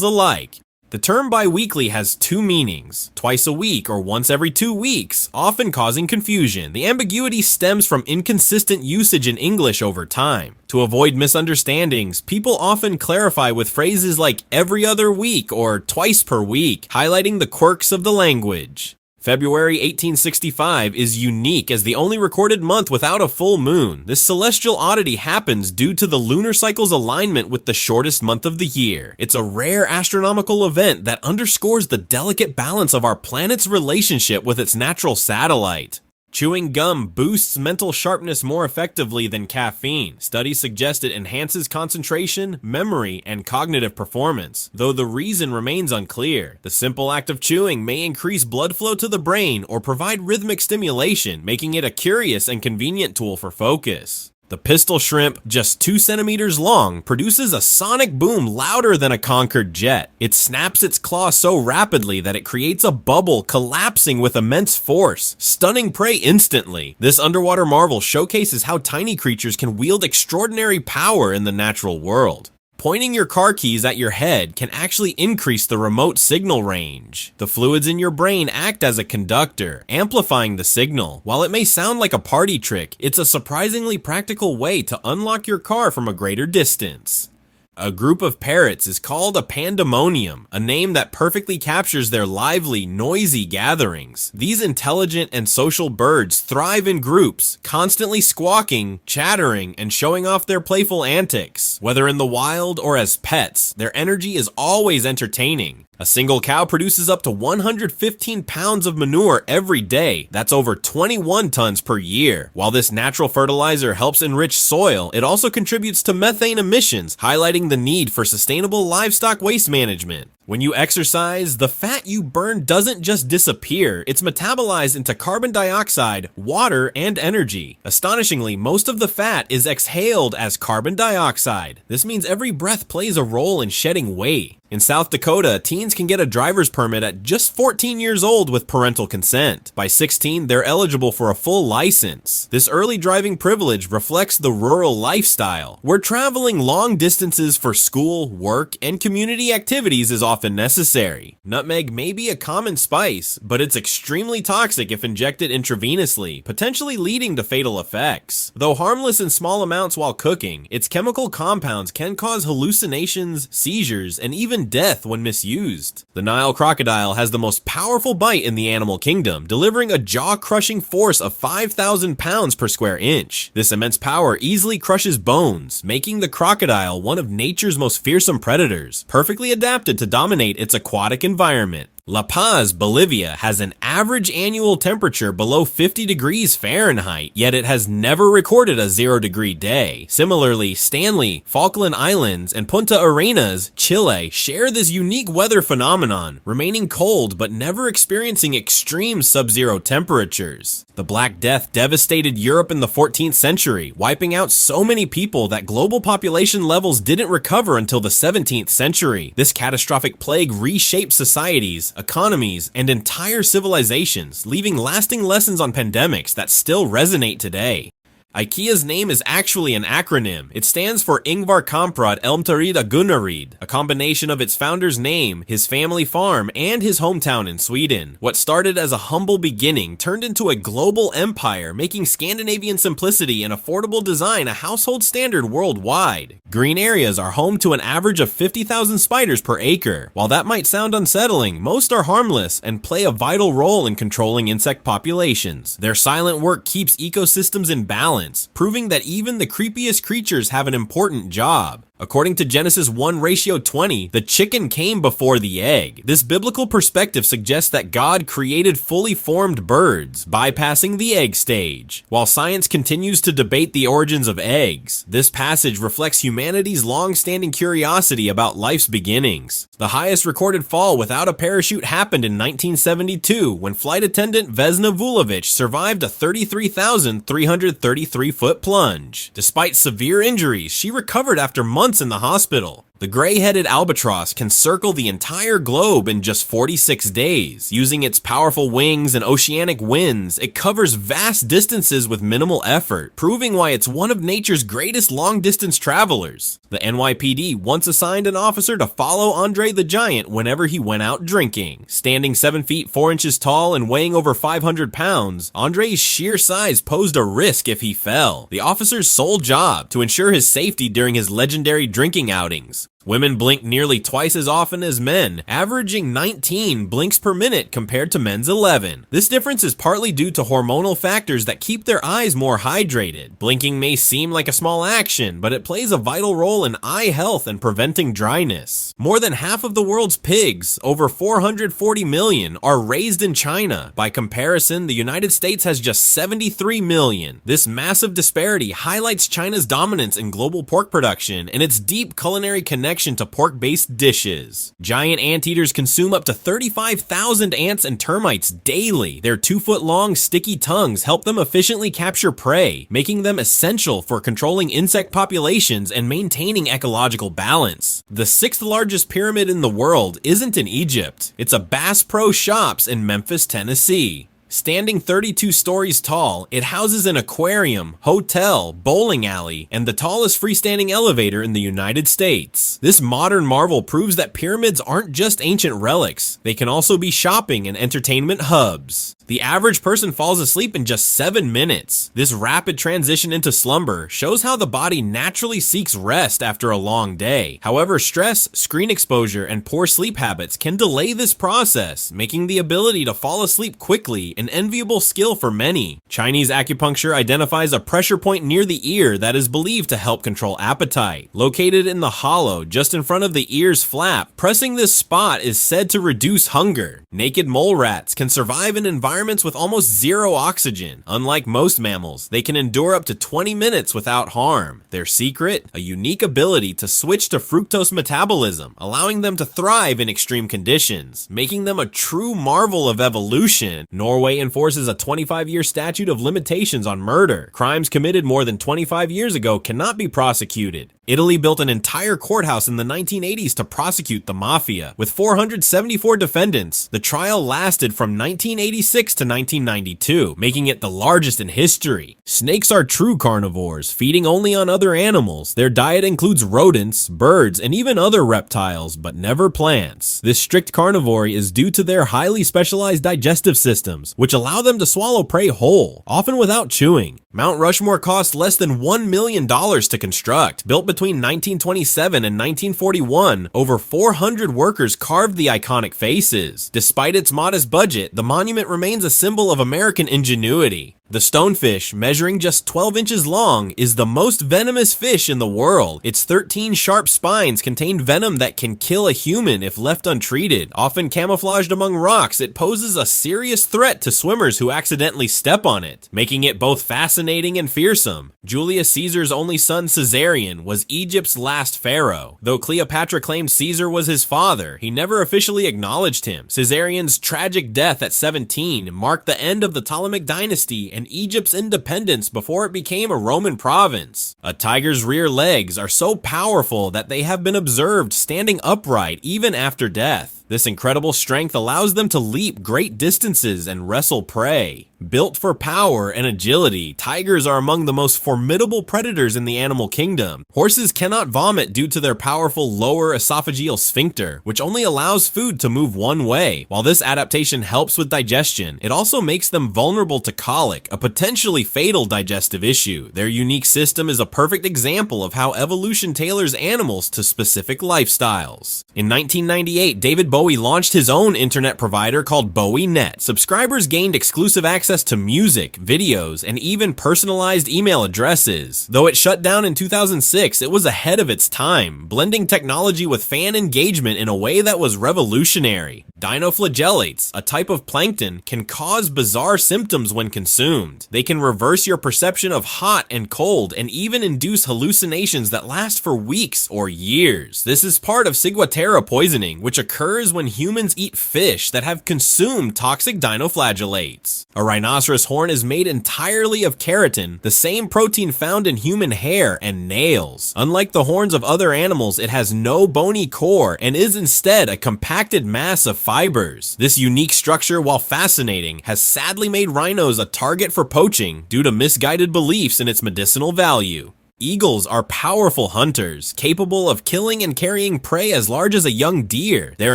alike. The term bi-weekly has two meanings, twice a week or once every 2 weeks, often causing confusion. The ambiguity stems from inconsistent usage in English over time. To avoid misunderstandings, people often clarify with phrases like every other week or twice per week, highlighting the quirks of the language. February 1865 is unique as the only recorded month without a full moon. This celestial oddity happens due to the lunar cycle's alignment with the shortest month of the year. It's a rare astronomical event that underscores the delicate balance of our planet's relationship with its natural satellite. Chewing gum boosts mental sharpness more effectively than caffeine. Studies suggest it enhances concentration, memory, and cognitive performance, though the reason remains unclear. The simple act of chewing may increase blood flow to the brain or provide rhythmic stimulation, making it a curious and convenient tool for focus. The pistol shrimp, just 2 centimeters long, produces a sonic boom louder than a Concorde jet. It snaps its claw so rapidly that it creates a bubble collapsing with immense force, stunning prey instantly. This underwater marvel showcases how tiny creatures can wield extraordinary power in the natural world. Pointing your car keys at your head can actually increase the remote signal range. The fluids in your brain act as a conductor, amplifying the signal. While it may sound like a party trick, it's a surprisingly practical way to unlock your car from a greater distance. A group of parrots is called a pandemonium, a name that perfectly captures their lively, noisy gatherings. These intelligent and social birds thrive in groups, constantly squawking, chattering, and showing off their playful antics. Whether in the wild or as pets, their energy is always entertaining. A single cow produces up to 115 pounds of manure every day. That's over 21 tons per year. While this natural fertilizer helps enrich soil, it also contributes to methane emissions, highlighting the need for sustainable livestock waste management. When you exercise, the fat you burn doesn't just disappear, it's metabolized into carbon dioxide, water, and energy. Astonishingly, most of the fat is exhaled as carbon dioxide. This means every breath plays a role in shedding weight. In South Dakota, teens can get a driver's permit at just 14 years old with parental consent. By 16, they're eligible for a full license. This early driving privilege reflects the rural lifestyle, where traveling long distances for school, work, and community activities is often necessary. Nutmeg may be a common spice, but it's extremely toxic if injected intravenously, potentially leading to fatal effects. Though harmless in small amounts while cooking, its chemical compounds can cause hallucinations, seizures, and even death when misused. used. The Nile crocodile has the most powerful bite in the animal kingdom, delivering a jaw-crushing force of 5,000 pounds per square inch. This immense power easily crushes bones, making the crocodile one of nature's most fearsome predators, perfectly adapted to dominate its aquatic environment. La Paz, Bolivia has an average annual temperature below 50 degrees Fahrenheit, yet it has never recorded a 0-degree day. Similarly, Stanley, Falkland Islands, and Punta Arenas, Chile, share this unique weather phenomenon, remaining cold but never experiencing extreme sub-zero temperatures. The Black Death devastated Europe in the 14th century, wiping out so many people that global population levels didn't recover until the 17th century. This catastrophic plague reshaped societies, economies, and entire civilizations, leaving lasting lessons on pandemics that still resonate today. IKEA's name is actually an acronym. It stands for Ingvar Kamprad Elmtarida Gunnarid, a combination of its founder's name, his family farm, and his hometown in Sweden. What started as a humble beginning turned into a global empire, making Scandinavian simplicity and affordable design a household standard worldwide. Green areas are home to an average of 50,000 spiders per acre. While that might sound unsettling, most are harmless and play a vital role in controlling insect populations. Their silent work keeps ecosystems in balance, proving that even the creepiest creatures have an important job. According to Genesis 1:20, the chicken came before the egg. This biblical perspective suggests that God created fully formed birds, bypassing the egg stage. While science continues to debate the origins of eggs, this passage reflects humanity's long-standing curiosity about life's beginnings. The highest recorded fall without a parachute happened in 1972, when flight attendant Vesna Vulovic survived a 33,333-foot plunge. Despite severe injuries, she recovered after months in the hospital. The gray-headed albatross can circle the entire globe in just 46 days. Using its powerful wings and oceanic winds, it covers vast distances with minimal effort, proving why it's one of nature's greatest long-distance travelers. The NYPD once assigned an officer to follow Andre the Giant whenever he went out drinking. Standing 7 feet 4 inches tall and weighing over 500 pounds, Andre's sheer size posed a risk if he fell. The officer's sole job, to ensure his safety during his legendary drinking outings. Women blink nearly twice as often as men, averaging 19 blinks per minute compared to men's 11. This difference is partly due to hormonal factors that keep their eyes more hydrated. Blinking may seem like a small action, but it plays a vital role in eye health and preventing dryness. More than half of the world's pigs, over 440 million, are raised in China. By comparison, the United States has just 73 million. This massive disparity highlights China's dominance in global pork production and its deep culinary connection to pork-based dishes. Giant anteaters consume up to 35,000 ants and termites daily. Their 2-foot-long sticky tongues help them efficiently capture prey, making them essential for controlling insect populations and maintaining ecological balance. The 6th largest pyramid in the world isn't in Egypt. It's a Bass Pro Shops in Memphis, Tennessee. Standing 32 stories tall, it houses an aquarium, hotel, bowling alley, and the tallest freestanding elevator in the United States. This modern marvel proves that pyramids aren't just ancient relics, they can also be shopping and entertainment hubs. The average person falls asleep in just 7 minutes. This rapid transition into slumber shows how the body naturally seeks rest after a long day. However, stress, screen exposure, and poor sleep habits can delay this process, making the ability to fall asleep quickly an enviable skill for many. Chinese acupuncture identifies a pressure point near the ear that is believed to help control appetite. Located in the hollow just in front of the ear's flap, pressing this spot is said to reduce hunger. Naked mole rats can survive in environments with almost zero oxygen. Unlike most mammals, they can endure up to 20 minutes without harm. Their secret? A unique ability to switch to fructose metabolism, allowing them to thrive in extreme conditions, making them a true marvel of evolution. Norway enforces a 25-year statute of limitations on murder. Crimes committed more than 25 years ago cannot be prosecuted. Italy built an entire courthouse in the 1980s to prosecute the mafia. With 474 defendants, the trial lasted from 1986 1996 to 1992, making it the largest in history. Snakes are true carnivores, feeding only on other animals. Their diet includes rodents, birds, and even other reptiles, but never plants. This strict carnivory is due to their highly specialized digestive systems, which allow them to swallow prey whole, often without chewing. Mount Rushmore cost less than $1 million to construct. Built between 1927 and 1941, over 400 workers carved the iconic faces. Despite its modest budget, the monument remains a symbol of American ingenuity. The stonefish, measuring just 12 inches long, is the most venomous fish in the world. Its 13 sharp spines contain venom that can kill a human if left untreated. Often camouflaged among rocks, it poses a serious threat to swimmers who accidentally step on it, making it both fascinating and fearsome. Julius Caesar's only son, Caesarion, was Egypt's last pharaoh. Though Cleopatra claimed Caesar was his father, he never officially acknowledged him. Caesarion's tragic death at 17 marked the end of the Ptolemaic dynasty and Egypt's independence before it became a Roman province. A tiger's rear legs are so powerful that they have been observed standing upright even after death. This incredible strength allows them to leap great distances and wrestle prey. Built for power and agility, tigers are among the most formidable predators in the animal kingdom. Horses cannot vomit due to their powerful lower esophageal sphincter, which only allows food to move one way. While this adaptation helps with digestion, it also makes them vulnerable to colic, a potentially fatal digestive issue. Their unique system is a perfect example of how evolution tailors animals to specific lifestyles. In 1998, David Bowie launched his own internet provider called BowieNet. Subscribers gained exclusive access to music, videos, and even personalized email addresses. Though it shut down in 2006, it was ahead of its time, blending technology with fan engagement in a way that was revolutionary. Dinoflagellates, a type of plankton, can cause bizarre symptoms when consumed. They can reverse your perception of hot and cold and even induce hallucinations that last for weeks or years. This is part of ciguatera poisoning, which occurs when humans eat fish that have consumed toxic dinoflagellates. A rhinoceros horn is made entirely of keratin, the same protein found in human hair and nails. Unlike the horns of other animals, it has no bony core and is instead a compacted mass of fibers. This unique structure, while fascinating, has sadly made rhinos a target for poaching due to misguided beliefs in its medicinal value. Eagles are powerful hunters, capable of killing and carrying prey as large as a young deer. Their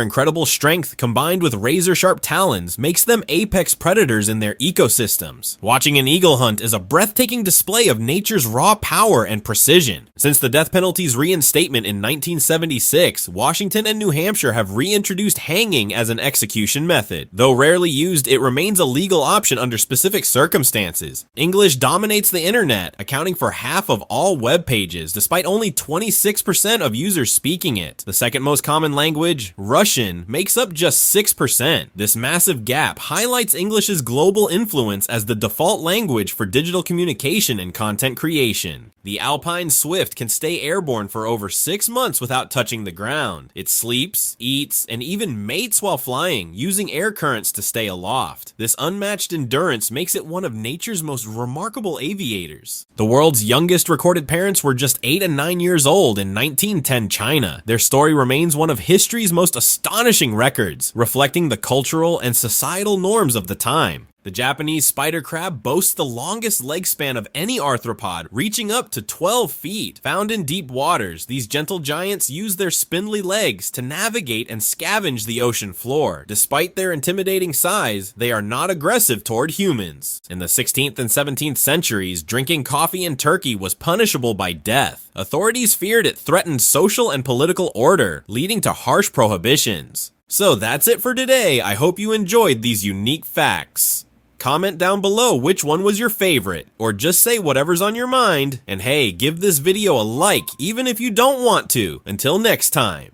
incredible strength, combined with razor-sharp talons, makes them apex predators in their ecosystems. Watching an eagle hunt is a breathtaking display of nature's raw power and precision. Since the death penalty's reinstatement in 1976, Washington and New Hampshire have reintroduced hanging as an execution method. Though rarely used, it remains a legal option under specific circumstances. English dominates the internet, accounting for half of all web pages, despite only 26% of users speaking it. The second most common language, Russian, makes up just 6%. This massive gap highlights English's global influence as the default language for digital communication and content creation. The alpine swift can stay airborne for over 6 months without touching the ground. It sleeps, eats, and even mates while flying, using air currents to stay aloft. This unmatched endurance makes it one of nature's most remarkable aviators. The world's youngest recorded parents were just 8 and 9 years old in 1910 China. Their story remains one of history's most astonishing records, reflecting the cultural and societal norms of the time. The Japanese spider crab boasts the longest leg span of any arthropod, reaching up to 12 feet. Found in deep waters, these gentle giants use their spindly legs to navigate and scavenge the ocean floor. Despite their intimidating size, they are not aggressive toward humans. In the 16th and 17th centuries, drinking coffee in Turkey was punishable by death. Authorities feared it threatened social and political order, leading to harsh prohibitions. So that's it for today. I hope you enjoyed these unique facts. Comment down below which one was your favorite, or just say whatever's on your mind. And hey, give this video a like even if you don't want to. Until next time.